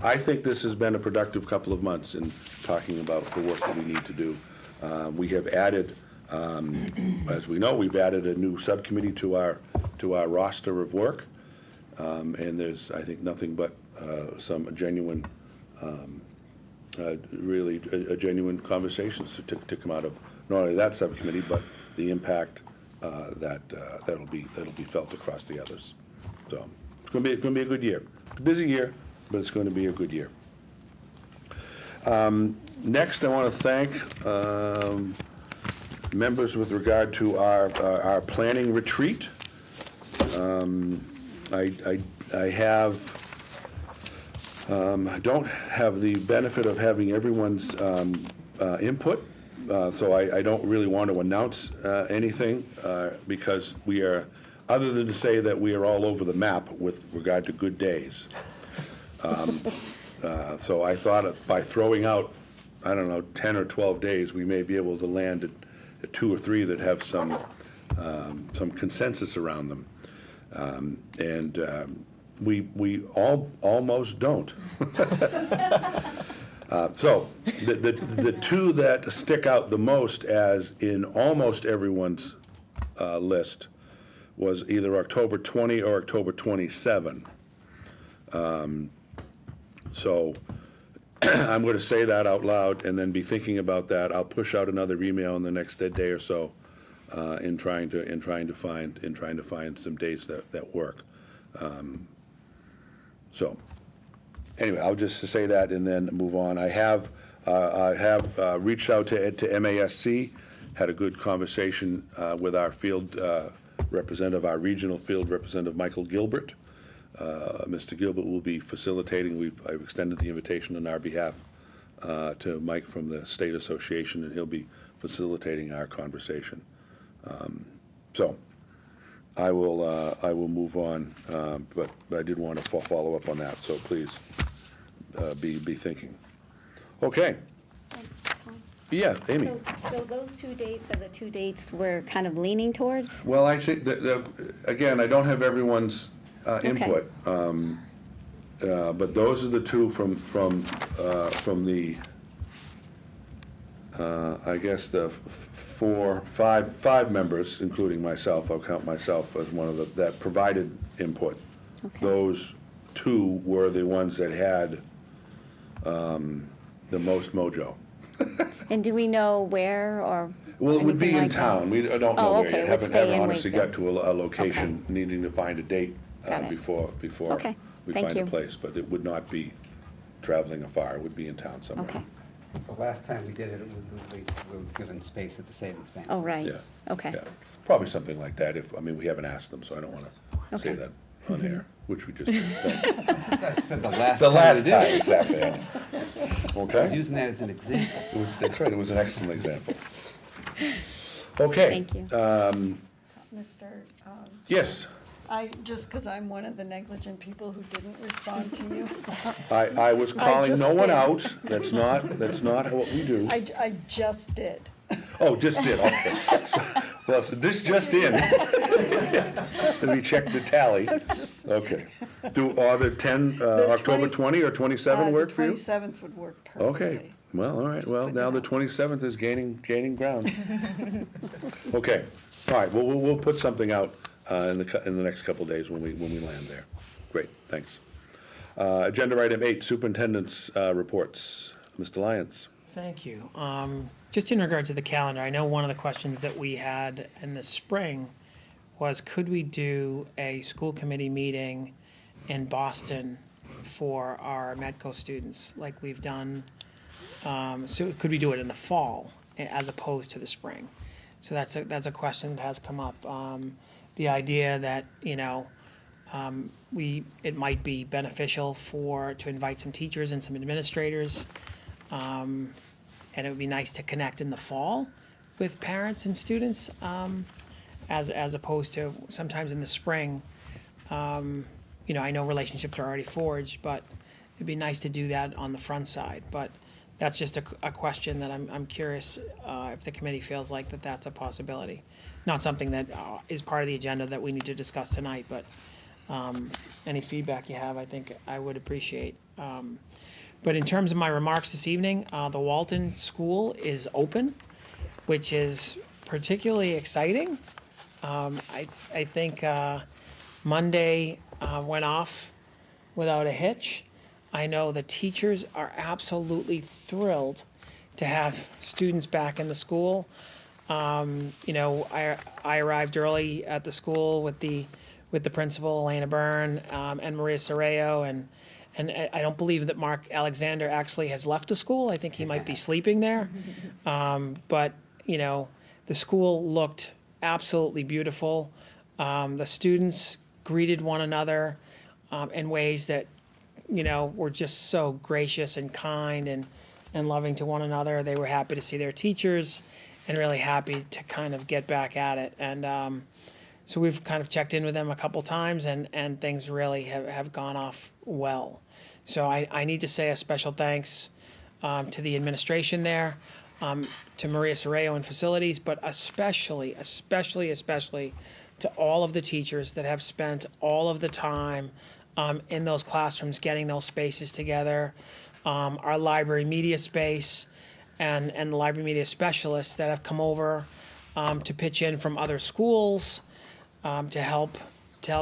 I think this has been a productive couple of months in talking about the work that we need to do. We have added, as we know, we've added a new subcommittee to our roster of work. And there's, I think, nothing but some genuine really genuine conversations to come out of not only that subcommittee, but the impact that'll be felt across the others. So it's going to be a good year. It's a busy year, but it's going to be a good year. Next, I want to thank members with regard to our planning retreat. I don't have the benefit of having everyone's input, so I don't really want to announce anything because we are, other than to say that we are all over the map with regard to good days. So I thought by throwing out, I don't know, 10 or 12 days, we may be able to land at 2 or 3 that have some consensus around them. We almost don't. So the two that stick out the most, as in almost everyone's list, was either October 20 or October 27. So I'm going to say that out loud and then be thinking about that. I'll push out another email in the next day or so in trying to find some dates that work. So, anyway, I'll just say that and then move on. I have reached out to MASC, had a good conversation with our field representative, our regional field representative, Michael Gilbert. Mr. Gilbert will be facilitating. I've extended the invitation on our behalf to Mike from the State Association, and he'll be facilitating our conversation. So I will move on, but I did want to follow up on that, so please be thinking. Okay. Yeah, Amy. So those 2 dates are the 2 dates we're kind of leaning towards? Well, I think again, I don't have everyone's input, but those are the two from the I guess the five members, including myself. I'll count myself as one of that provided input. Okay. Those two were the ones that had the most mojo. And do we know where or? Well, it would be anything in like that? town. We don't know Oh, where okay, yet. it would Haven't stay in honestly got Wakefield. to a location, needing to find a date Got it. before Okay, we thank find a you. place. But it would not be traveling afar. It would be in town somewhere. Okay, The last time we did it, we were given space at the Savings Bank. oh, right, Yeah. okay. Yeah, probably something like that. We haven't asked them, so I don't want to say Okay. that on air, which we just did. I said the last The time last we did time, it. exactly. I was Okay? using that as an example. That's right, it was an excellent example. Okay. Thank you. Mr. Yes, Just because I'm one of the negligent people who didn't respond to you, I was I calling just no one did. out. That's not what we do. I just did. Oh, just did, okay. Well, so this just in. Let me check the tally. Okay. Are the 10, October 20 or 27 work for you? The 27th would work perfectly. Okay, well, all right, well, put now it the out. 27th is gaining ground. Okay, all right, well, we'll put something out in the next couple of days when we land there. Great, thanks. Agenda item 8, superintendent's reports. Mr. Lyons. Thank you. Just in regard to the calendar, I know one of the questions that we had in the spring was, could we do a school committee meeting in Boston for our Medco students like we've done? So could we do it in the fall as opposed to the spring? So that's a question that has come up. The idea that, it might be beneficial to invite some teachers and some administrators. And it would be nice to connect in the fall with parents and students, as opposed to sometimes in the spring. I know relationships are already forged, but it'd be nice to do that on the front side. But that's just a question that I'm curious if the committee feels like that's a possibility. Not something that is part of the agenda that we need to discuss tonight, but any feedback you have, I think I would appreciate. But in terms of my remarks this evening, the Walton School is open, which is particularly exciting. I think Monday went off without a hitch. I know the teachers are absolutely thrilled to have students back in the school. I arrived early at the school with the principal, Elena Byrne, and Maria Soreo, and I don't believe that Mark Alexander actually has left the school. I think he might be sleeping there. But the school looked absolutely beautiful. The students greeted one another in ways that, were just so gracious and kind and loving to one another. They were happy to see their teachers and really happy to kind of get back at it. And so we've kind of checked in with them a couple times, and things really have gone off well. So I need to say a special thanks to the administration there, to Maria Soreo in facilities, but especially to all of the teachers that have spent all of the time in those classrooms, getting those spaces together, our library media space, and the library media specialists that have come over to pitch in from other schools to help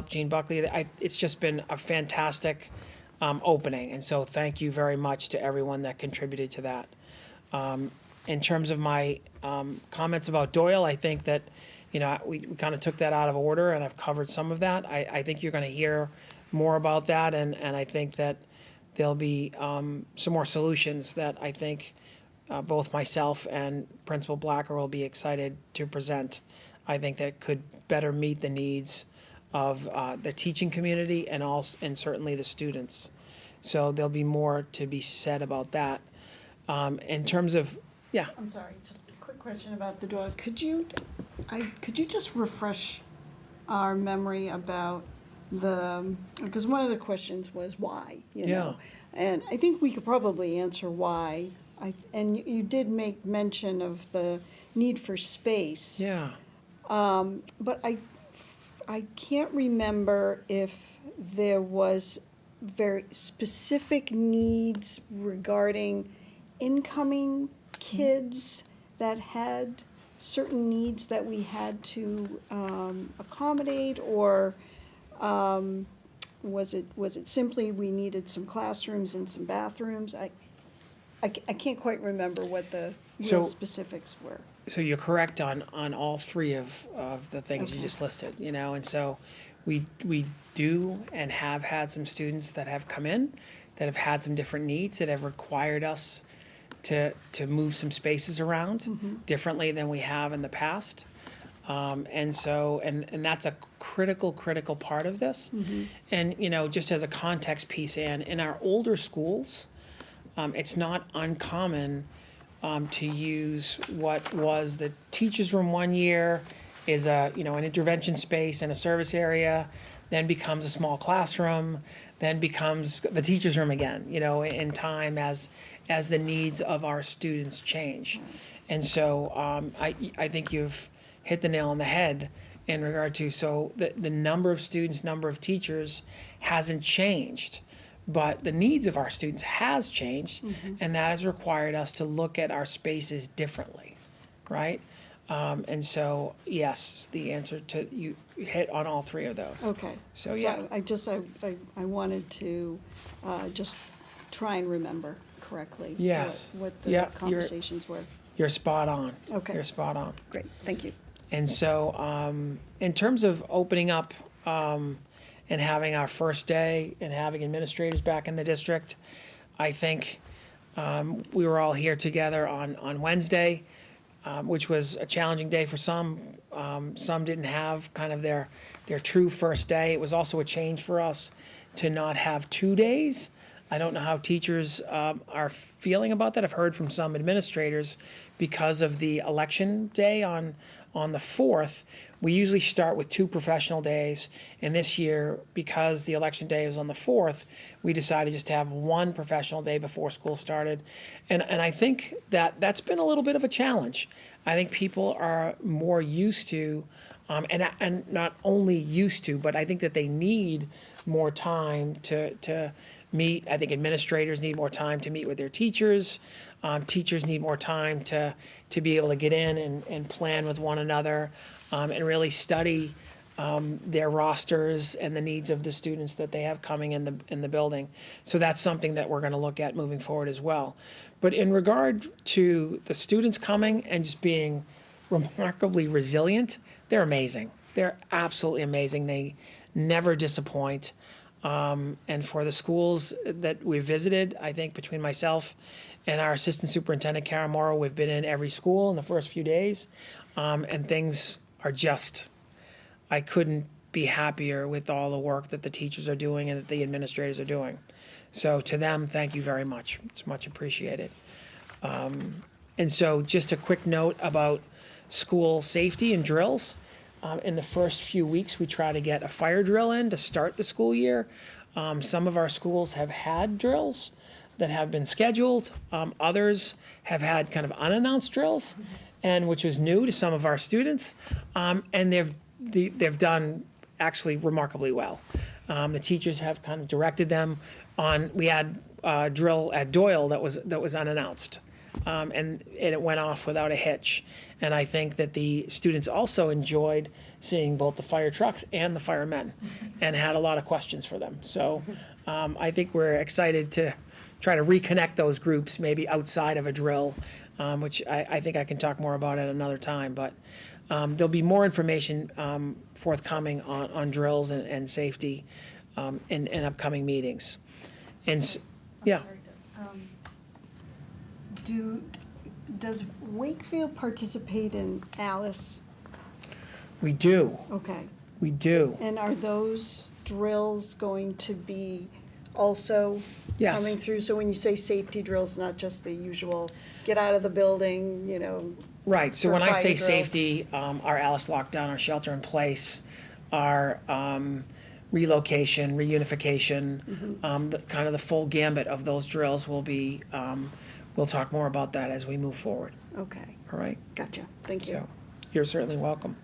Jean Buckley. It's just been a fantastic opening, and so thank you very much to everyone that contributed to that. In terms of my comments about Doyle, I think that we kind of took that out of order, and I've covered some of that. I think you're going to hear more about that, and I think that there'll be some more solutions that I think both myself and Principal Blacker will be excited to present. I think that could better meet the needs of the teaching community and certainly the students. So there'll be more to be said about that. In terms of, yeah. I'm sorry, just a quick question about the Doyle. Could you just refresh our memory about because one of the questions was why, know? And I think we could probably answer why. And you did make mention of the need for space. Yeah. But I can't remember if there was very specific needs regarding incoming kids that had certain needs that we had to accommodate, or was it simply we needed some classrooms and some bathrooms? I can't quite remember what the real specifics were. So you're correct on all three of the things you just listed, and so we do and have had some students that have come in that have had some different needs that have required us to move some spaces around differently than we have in the past. And so that's a critical part of this. And, just as a context piece, Ann, in our older schools, it's not uncommon to use what was the teacher's room one year is an intervention space and a service area, then becomes a small classroom, then becomes the teacher's room again, in time as the needs of our students change. And so I think you've hit the nail on the head in regard to, so the number of students, number of teachers hasn't changed, but the needs of our students has changed, and that has required us to look at our spaces differently, right? And so, yes, the answer to, you hit on all three of those. Okay. So, yeah. I wanted to just try and remember correctly. Yes. What Yeah, the conversations were. You're spot on. Okay. You're spot on. Great, thank you. And so, in terms of opening up and having our first day and having administrators back in the district, I think we were all here together on Wednesday, which was a challenging day for some. Some didn't have kind of their true first day. It was also a change for us to not have 2 days. I don't know how teachers are feeling about that. I've heard from some administrators because of the election day on the 4th. We usually start with 2 professional days, and this year, because the election day was on the 4th, we decided just to have 1 professional day before school started. And I think that's been a little bit of a challenge. I think people are more used to, and not only used to, but I think that they need more time to meet. I think administrators need more time to meet with their teachers. Teachers need more time to be able to get in and plan with one another and really study their rosters and the needs of the students that they have coming in the building. So that's something that we're going to look at moving forward as well. But in regard to the students coming and just being remarkably resilient, they're amazing. They're absolutely amazing. They never disappoint. And for the schools that we visited, I think between myself and our assistant superintendent, Karen Morrow, we've been in every school in the first few days. And things are just, I couldn't be happier with all the work that the teachers are doing and that the administrators are doing. So to them, thank you very much. It's much appreciated. And so just a quick note about school safety and drills. In the first few weeks, we try to get a fire drill in to start the school year. Some of our schools have had drills that have been scheduled. Others have had kind of unannounced drills, and which was new to some of our students. And they've done actually remarkably well. The teachers have kind of directed them on. We had a drill at Doyle that was unannounced. And it went off without a hitch. And I think that the students also enjoyed seeing both the fire trucks and the firemen and had a lot of questions for them. So I think we're excited to try to reconnect those groups maybe outside of a drill, which I think I can talk more about at another time. But there'll be more information forthcoming on drills and safety in upcoming meetings. And yeah. Does Wakefield participate in Alice? We do. Okay. We do. And are those drills going to be also Yes. coming through? So when you say safety drills, not just the usual get out of the building, Right, so for when I fire say drills. safety, our Alice lockdown, our shelter in place, our relocation, reunification, the kind of the full gambit of those drills will be, we'll talk more about that as we move forward, Okay, all right? gotcha. Thank you. So, you're certainly welcome.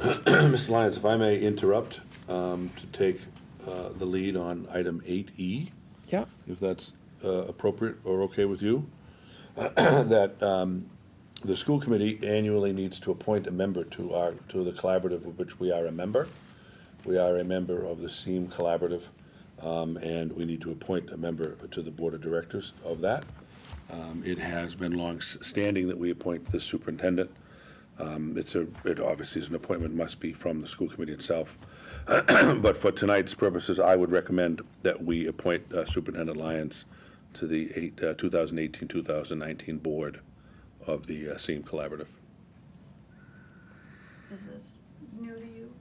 Mr. Lyons, if I may interrupt to take the lead on item 8E, Yeah, if that's appropriate or okay with you, that the school committee annually needs to appoint a member to the collaborative of which we are a member. We are a member of the SEAM Collaborative, and we need to appoint a member to the board of directors of that. It has been long-standing that we appoint the superintendent. It obviously is an appointment, must be from the school committee itself. But for tonight's purposes, I would recommend that we appoint Superintendent Lyons to the 2018-2019 board of the SEAM Collaborative. Is this new to you?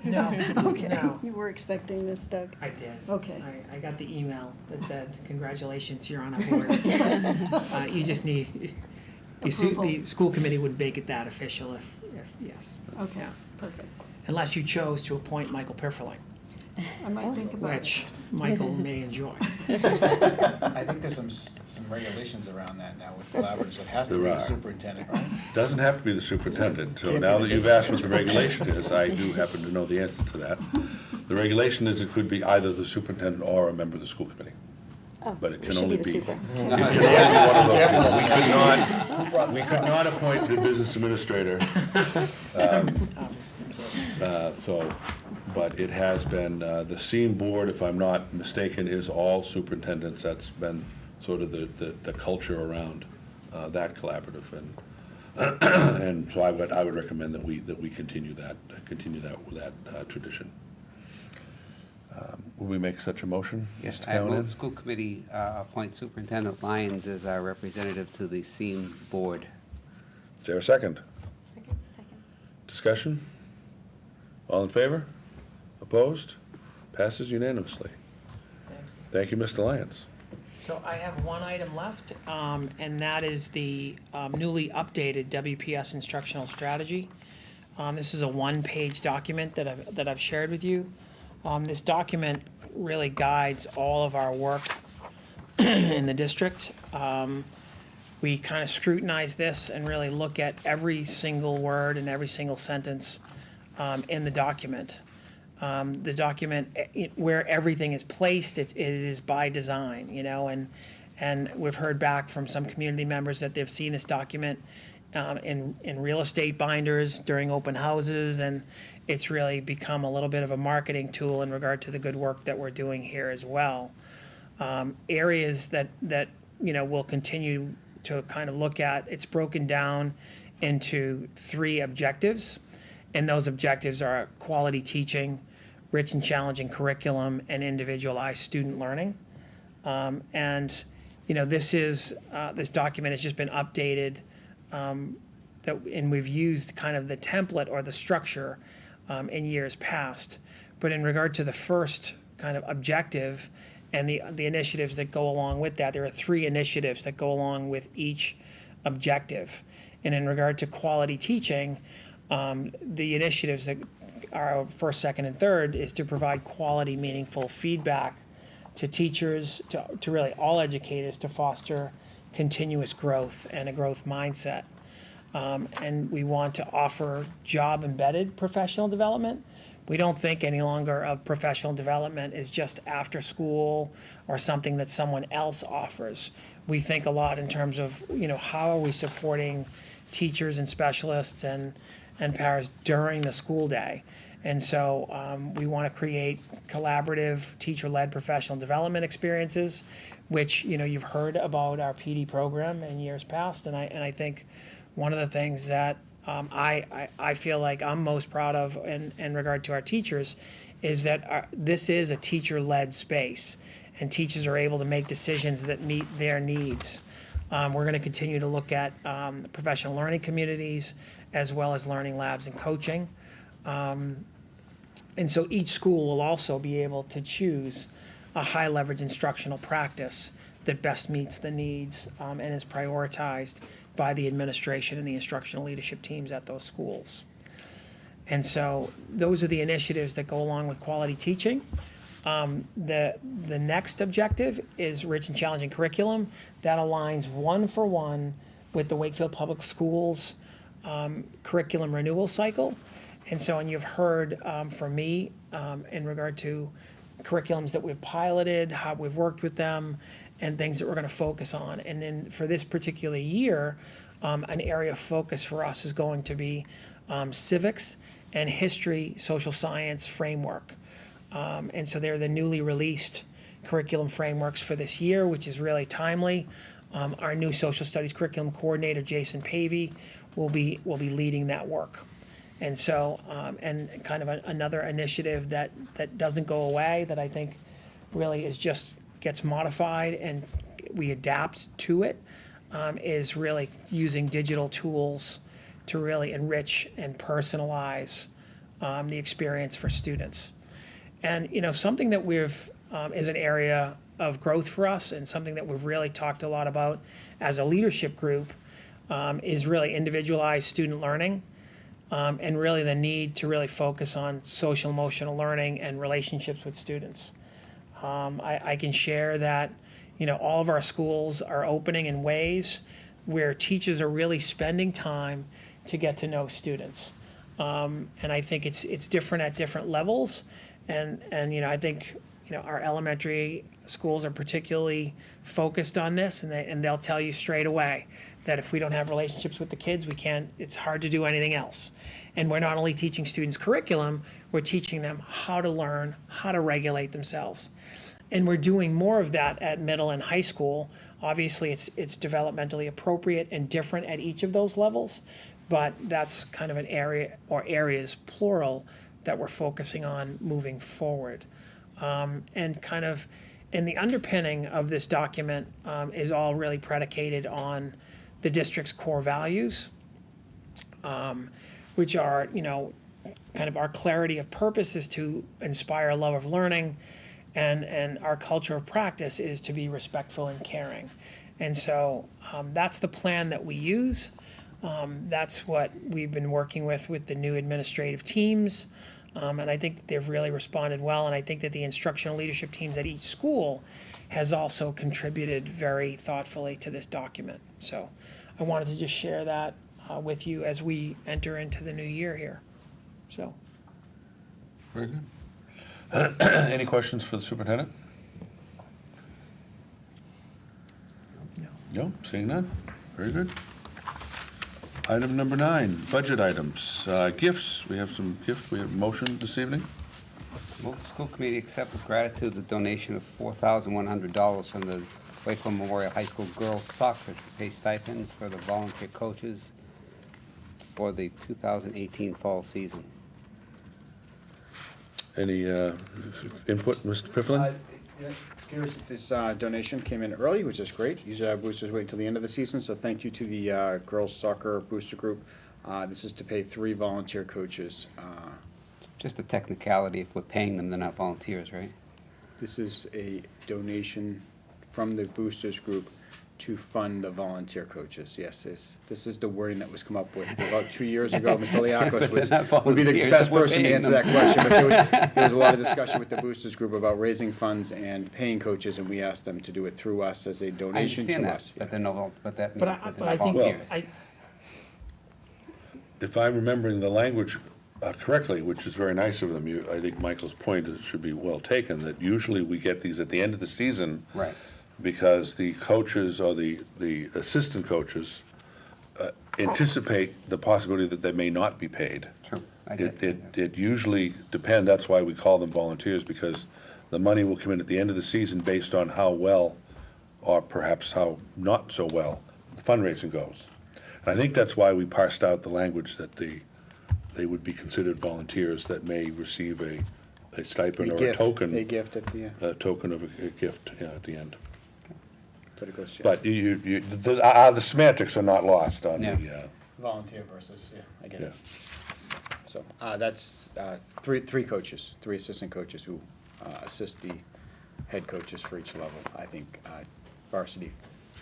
no, Okay, no, you were expecting this, Doug? I did. Okay. I got the email that said, congratulations, you're on our board. You just need, the Approval. school committee would make it that official if yes. Okay, Yeah. perfect. Unless you chose to appoint Michael Pifferling, I might think about it. which Michael may enjoy. I think there's some regulations around that now with collaboratives. It has to be There the are. superintendent, right? Doesn't have to be the superintendent, so Can't now be that the you've asked what the regulation is, I do happen to know the answer to that. The regulation is it could be either the superintendent or a member of the school committee. but it can should only be the be. super. It can only be one of those. We could not appoint the business administrator. But it has been, the SEAM board, if I'm not mistaken, is all superintendents. That's been sort of the culture around that collaborative. And so I would recommend that we continue that tradition. Will we make such a motion, Yes, Mr. I move Callahan? the school committee appoint Superintendent Lyons as our representative to the SEAM board. Is there a second? Second. Discussion? All in favor? Opposed? Passes unanimously. Thank you, Mr. Lyons. So I have one item left, and that is the newly updated WPS instructional strategy. This is a one-page document that I've shared with you. This document really guides all of our work in the district. We kind of scrutinize this and really look at every single word and every single sentence in the document. The document, where everything is placed, it is by design, you know, and we've heard back from some community members that they've seen this document in real estate binders during open houses, and it's really become a little bit of a marketing tool in regard to the good work that we're doing here as well. Areas that you know we'll continue to kind of look at, it's broken down into 3 objectives, and those objectives are quality teaching, rich and challenging curriculum, and individualized student learning. And you know, this document has just been updated, and we've used kind of the template or the structure in years past. But in regard to the first kind of objective and the initiatives that go along with that, there are 3 initiatives that go along with each objective. And in regard to quality teaching, the initiatives that are first, second, and third is to provide quality, meaningful feedback to teachers, to really all educators, to foster continuous growth and a growth mindset. And we want to offer job-embedded professional development. We don't think any longer of professional development as just after school or something that someone else offers. We think a lot in terms of, you know, how are we supporting teachers and specialists and paras during the school day. And so we want to create collaborative teacher-led professional development experiences, which, you know, you've heard about our PD program in years past. And I think one of the things that I feel like I'm most proud of in regard to our teachers is that this is a teacher-led space, and teachers are able to make decisions that meet their needs. We're going to continue to look at professional learning communities as well as learning labs and coaching. And so each school will also be able to choose a high leverage instructional practice that best meets the needs and is prioritized by the administration and the instructional leadership teams at those schools. And so those are the initiatives that go along with quality teaching. The next objective is rich and challenging curriculum. That aligns 1-for-1 with the Wakefield Public Schools curriculum renewal cycle. And so, and you've heard from me in regard to curriculums that we've piloted, how we've worked with them, and things that we're going to focus on. And then for this particular year, an area of focus for us is going to be civics and history, social science framework. And so they're the newly released curriculum frameworks for this year, which is really timely. Our new social studies curriculum coordinator, Jason Pavey, will be leading that work. And so, and kind of another initiative that doesn't go away, that I think really is just gets modified and we adapt to it, is really using digital tools to really enrich and personalize the experience for students. And, you know, something that we've, is an area of growth for us and something that we've really talked a lot about as a leadership group is really individualized student learning. And really the need to really focus on social emotional learning and relationships with students. I can share that, you know, all of our schools are opening in ways where teachers are really spending time to get to know students. And I think it's different at different levels. And you know, I think our elementary schools are particularly focused on this, and they'll tell you straight away that if we don't have relationships with the kids, it's hard to do anything else. And we're not only teaching students curriculum, we're teaching them how to learn, how to regulate themselves. And we're doing more of that at middle and high school. Obviously, it's developmentally appropriate and different at each of those levels, but that's kind of an area, or areas plural, that we're focusing on moving forward. And kind of, and the underpinning of this document is all really predicated on the district's core values, which are, kind of our clarity of purpose is to inspire a love of learning, and our culture of practice is to be respectful and caring. And so that's the plan that we use. That's what we've been working with the new administrative teams. And I think they've really responded well. And I think that the instructional leadership teams at each school has also contributed very thoughtfully to this document. So I wanted to just share that with you as we enter into the new year here. So. Very good. Any questions for the superintendent? No, seeing none. Very good. Item number 9, budget items. Gifts, we have some gifts. We have a motion this evening. Will the school committee accept with gratitude the donation of $4,100 from the Wakefield Memorial High School girls soccer to pay stipends for the volunteer coaches for the 2018 fall season? Any input, Mr. Pifflin? Curious that this donation came in early, which is great. Usually our boosters wait until the end of the season, so thank you to the girls soccer booster group. This is to pay 3 volunteer coaches. Just a technicality, if we're paying them, they're not volunteers, right? This is a donation from the boosters group to fund the volunteer coaches. Yes, this is the wording that was come up with about 2 years ago. Mr. Liakos would be the volunteers, best we're person to paying answer them. that question. But there was a lot of discussion with the boosters group about raising funds and paying coaches, and we asked them to do it through us as a I donation understand to that, us. but they're no, but that, But but I they're not think, volunteers. If I'm remembering the language correctly, which is very nice of them, I think Michael's point should be well taken, that usually we get these at the end of the season. Right. Because the coaches or the assistant coaches anticipate the possibility that they may not be paid. True. I get It usually depends, that's why we call them volunteers, because the money will come in at the end of the season based on how well, or perhaps how not so well, the fundraising goes. And I think that's why we parsed out the language that they would be considered volunteers that may receive a stipend or a token. A gift at the end. A token of a gift at the end. But it goes, yeah. But the semantics are not lost on the, Volunteer versus, yeah, I get yeah. it. So that's three coaches, 3 assistant coaches who assist the head coaches for each level. I think varsity,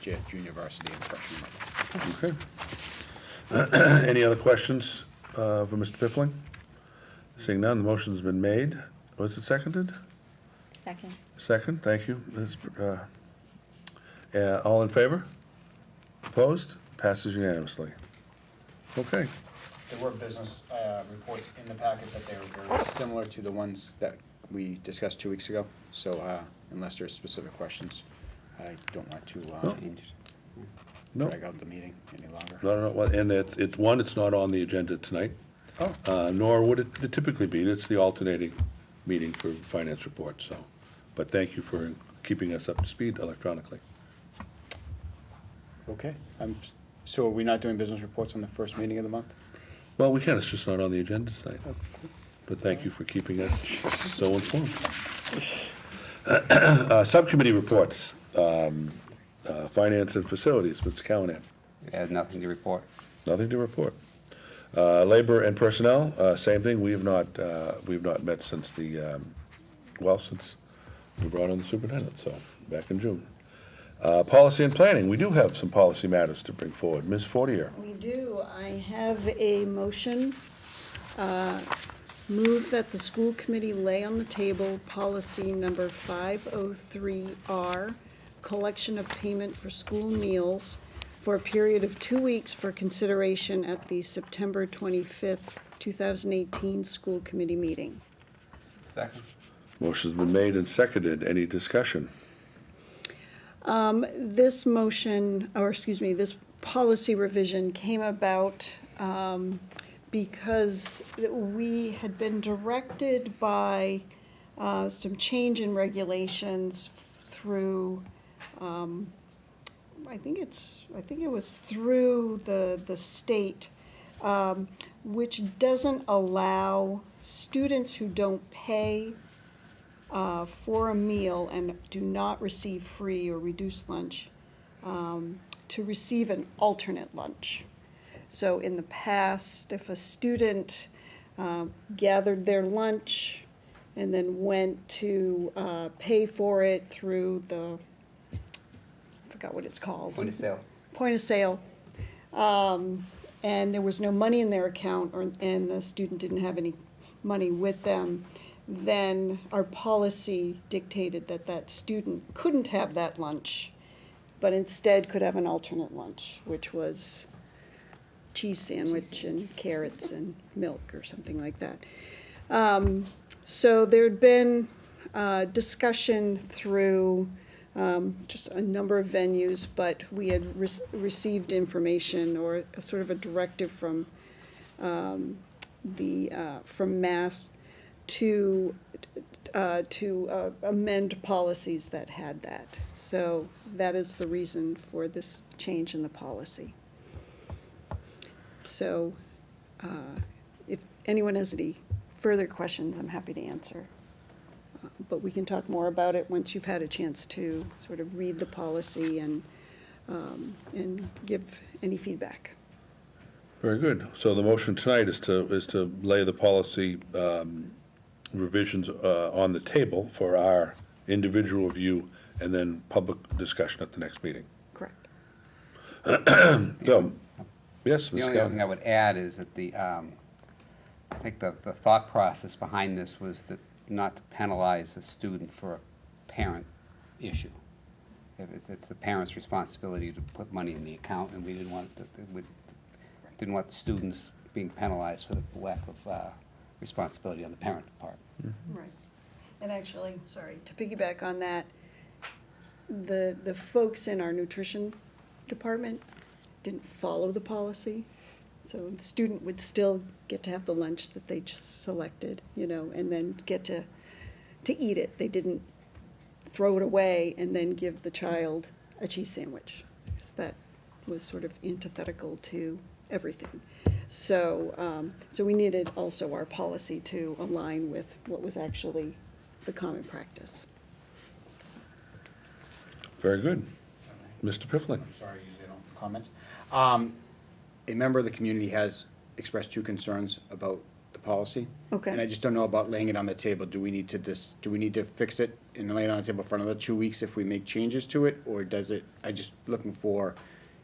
junior varsity, and freshman level. Okay. Any other questions for Mr. Piffling? Seeing none, the motion's been made. Was it seconded? Second. Second, thank you. All in favor? Opposed? Passes unanimously. Okay. There were business reports in the packet, but they were very similar to the ones that we discussed 2 weeks ago. So unless there's specific questions, I don't want to change, No. drag out the meeting any longer. No, well, and it's not on the agenda tonight. Oh. Nor would it typically be. It's the alternating meeting for finance reports, so. But thank you for keeping us up to speed electronically. Okay. So are we not doing business reports on the first meeting of the month? Well, we can, it's just not on the agenda tonight. But thank you for keeping us so informed. Subcommittee reports, finance and facilities, Mr. Callahan. I have nothing to report. Nothing to report. Labor and personnel, same thing, we have not met since since we brought on the superintendent, so, back in June. Policy and planning, we do have some policy matters to bring forward. Ms. Fortier. We do. I have a motion, move that the school committee lay on the table policy number 503R, collection of payment for school meals, for a period of 2 weeks for consideration at the September 25th, 2018 school committee meeting. Second. Motion's been made and seconded. Any discussion? This motion, or excuse me, this policy revision came about because we had been directed by some change in regulations through, I think it was through the state, which doesn't allow students who don't pay for a meal and do not receive free or reduced lunch to receive an alternate lunch. So in the past, if a student gathered their lunch and then went to pay for it through the, I forgot what it's called. Point of sale. Point of sale. And there was no money in their account, and the student didn't have any money with them, then our policy dictated that that student couldn't have that lunch, but instead could have an alternate lunch, which was cheese sandwich and carrots and milk or something like that. So there'd been discussion through just a number of venues, but we had received information or a sort of a directive from from Mass to amend policies that had that. So that is the reason for this change in the policy. So if anyone has any further questions, I'm happy to answer. But we can talk more about it once you've had a chance to sort of read the policy and give any feedback. Very good. So the motion tonight is to lay the policy revisions on the table for our individual review and then public discussion at the next meeting. Correct. So, yes, The Ms. only other thing I Scott? would add is that I think the thought process behind this was that not to penalize the student for a parent issue. It's the parent's responsibility to put money in the account, and we didn't want the students being penalized for the lack of responsibility on the parent part. Right. And actually, sorry, to piggyback on that, the folks in our nutrition department didn't follow the policy. So the student would still get to have the lunch that they selected, and then get to eat it. They didn't throw it away and then give the child a cheese sandwich, because that was sort of antithetical to everything. So, so we needed also our policy to align with what was actually the common practice. Very good. Mr. Piffling? I'm sorry, usually I don't have comments. A member of the community has expressed 2 concerns about the policy. Okay. And I just don't know about laying it on the table. Do we need to fix it and lay it on the table for another 2 weeks if we make changes to it? Or does it, I just looking for,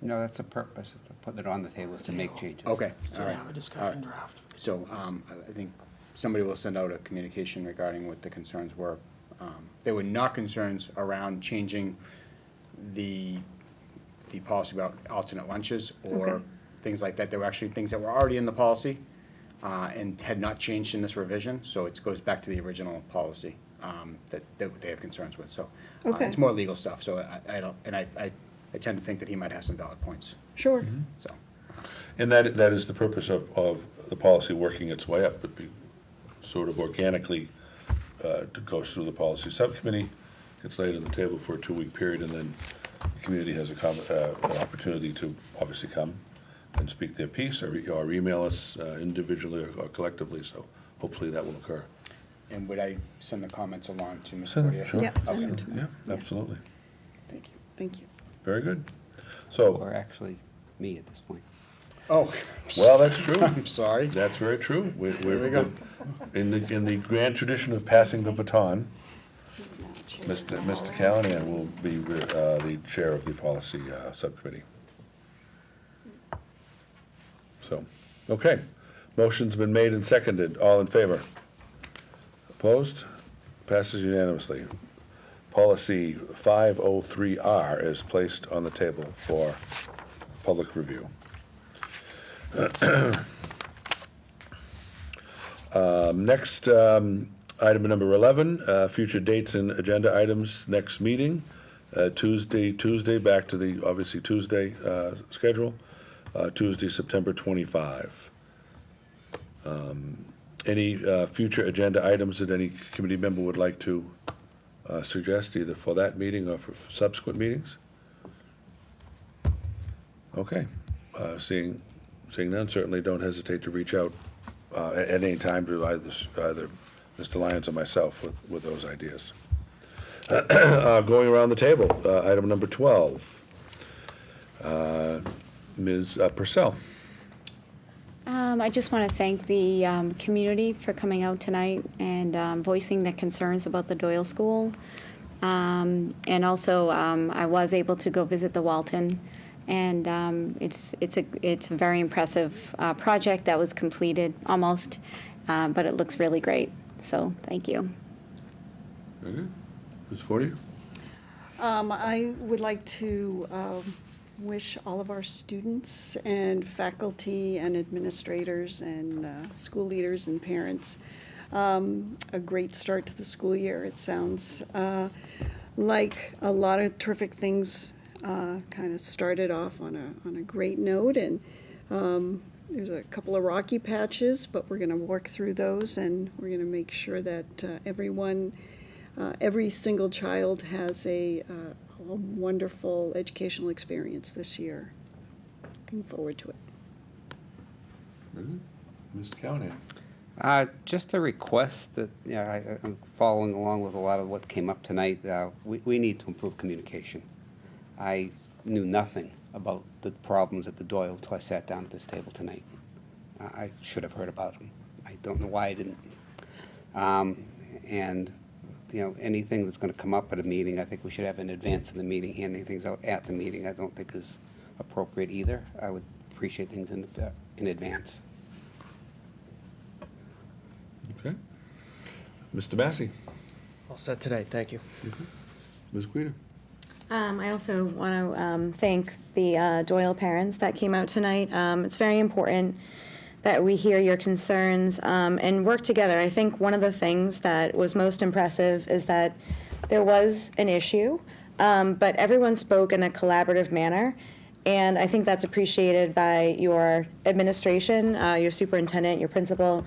No, that's the purpose of putting it on the table, is to make changes. okay, all right. Have a discussion draft. So I think somebody will send out a communication regarding what the concerns were. There were not concerns around changing the policy about alternate lunches or Okay. things like that. There were actually things that were already in the policy and had not changed in this revision, so it goes back to the original policy that they have concerns with. So Okay. it's more legal stuff, so I don't, and I tend to think that he might have some valid points, Sure. so. And that is the purpose of the policy working its way up. It be sort of organically goes through the policy subcommittee, gets laid on the table for a 2-week period, and then the community has an opportunity to obviously come and speak their piece or email us individually or collectively. So hopefully that will occur. And would I send the comments along to Ms. Send them, Cordia? sure. Yep, send Okay. them to me. Yeah, absolutely. Thank you. Thank you. Very good. So, Or actually, me at this point. Oh, well, that's true. I'm sorry. That's very true. We're we go. in the grand tradition of passing the baton. He's now chair. Mr. Callahan will be the chair of the policy subcommittee. So, okay. Motion's been made and seconded. All in favor? Opposed? Passes unanimously. Policy 503R is placed on the table for public review. Next, Item number 11, future dates and agenda items, next meeting, Tuesday, back to the, obviously, Tuesday schedule, Tuesday, September 25. Any future agenda items that any committee member would like to suggest, either for that meeting or for subsequent meetings? Okay. Seeing none, certainly don't hesitate to reach out at any time to either Mr. Lyons or myself with those ideas. Going around the table, item number 12. Ms. Purcell. I just want to thank the community for coming out tonight and voicing their concerns about the Doyle School. And also, I was able to go visit the Walton, and it's a very impressive project that was completed almost, but it looks really great. So thank you. Very good. Ms. Fortier? I would like to wish all of our students and faculty and administrators and school leaders and parents a great start to the school year. It sounds like a lot of terrific things kind of started off on a great note, and there's a couple of rocky patches, but we're going to work through those, and we're going to make sure that every single child has a wonderful educational experience this year. Looking forward to it. Mr. Callahan? Just a request that, I'm following along with a lot of what came up tonight. We need to improve communication. I knew nothing about the problems at the Doyle until I sat down at this table tonight. I should have heard about them. I don't know why I didn't. And anything that's going to come up at a meeting, I think we should have in advance of the meeting. Handing things out at the meeting, I don't think is appropriate either. I would appreciate things in advance. Okay. Mr. Massey? All set today, thank you. Ms. Guida? I also want to thank the Doyle parents that came out tonight. It's very important that we hear your concerns and work together. I think one of the things that was most impressive is that there was an issue, but everyone spoke in a collaborative manner, and I think that's appreciated by your administration, your superintendent, your principal,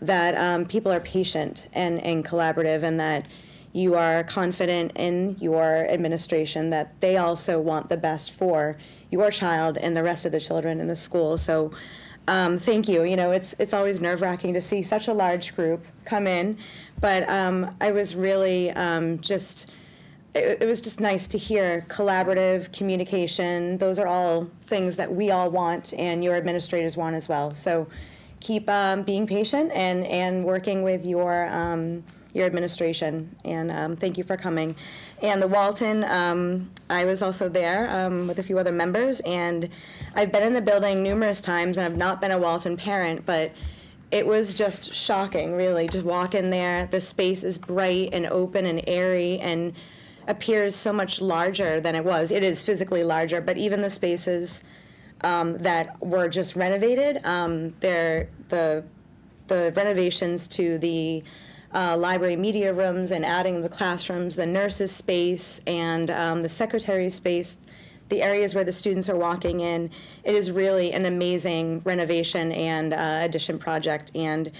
that people are patient and collaborative, and that you are confident in your administration that they also want the best for your child and the rest of the children in the school. So thank you. It's always nerve-wracking to see such a large group come in, but I was really it was just nice to hear collaborative communication. Those are all things that we all want and your administrators want as well. So keep being patient and working with your administration, and thank you for coming. And the Walton, I was also there with a few other members, and I've been in the building numerous times, and I've not been a Walton parent, but it was just shocking, really. Just walk in there, the space is bright and open and airy and appears so much larger than it was. It is physically larger, but even the spaces that were just renovated, the renovations to the library media rooms and adding the classrooms, the nurses' space, and the secretary space, the areas where the students are walking in. It is really an amazing renovation and addition project, and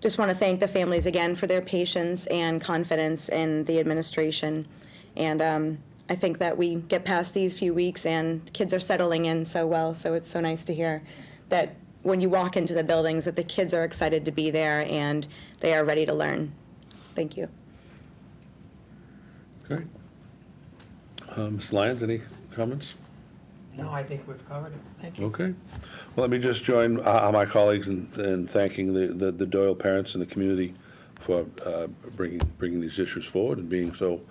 just want to thank the families again for their patience and confidence in the administration. And I think that we get past these few weeks and kids are settling in so well, so it's so nice to hear that when you walk into the buildings that the kids are excited to be there and they are ready to learn. Thank you. Great. Ms. Lyons, any comments? No, I think we've covered it. Thank you. Okay. Well, let me just join my colleagues in thanking the Doyle parents and the community for bringing these issues forward and being so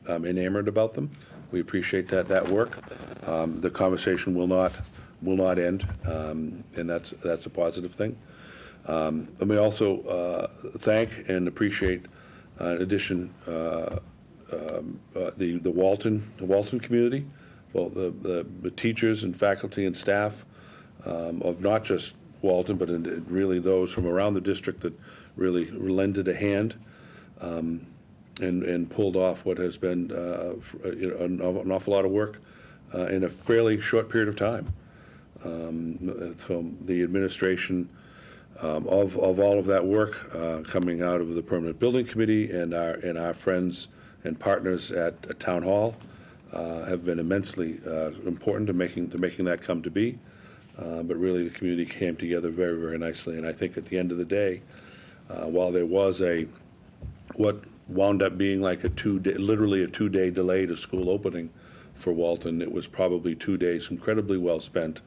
enamored about them. We appreciate that work. The conversation will not end, and that's a positive thing. Let me also thank and appreciate, in addition, the Walton community, well, the teachers and faculty and staff of not just Walton, but really those from around the district that really lended a hand and pulled off what has been an awful lot of work in a fairly short period of time. From the administration of all of that work coming out of the Permanent Building Committee and our friends and partners at Town Hall have been immensely important to making that come to be. But really, the community came together very, very nicely. And I think at the end of the day, while there was what wound up being like literally a 2-day delay to school opening for Walton, it was probably 2 days incredibly well spent,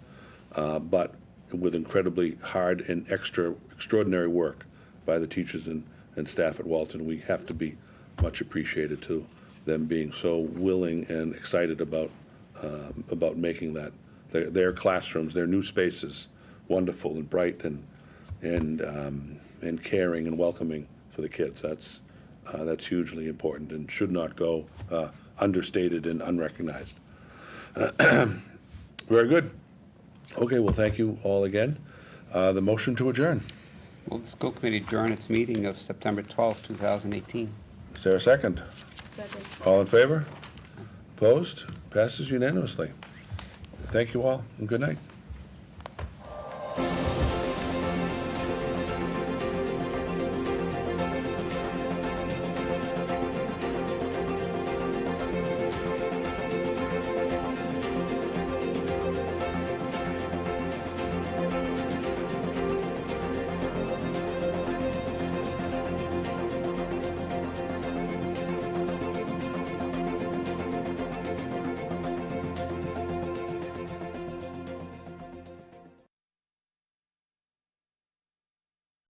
but with incredibly hard and extraordinary work by the teachers and staff at Walton. We have to be much appreciated to them being so willing and excited about making that their classrooms, their new spaces, wonderful and bright and caring and welcoming for the kids. That's hugely important and should not go understated and unrecognized. Very good. Okay, well, thank you all again. The motion to adjourn. Will the school committee adjourn its meeting of September 12, 2018? Is there a second? Second. All in favor? Opposed? Passes unanimously. Thank you all, and good night.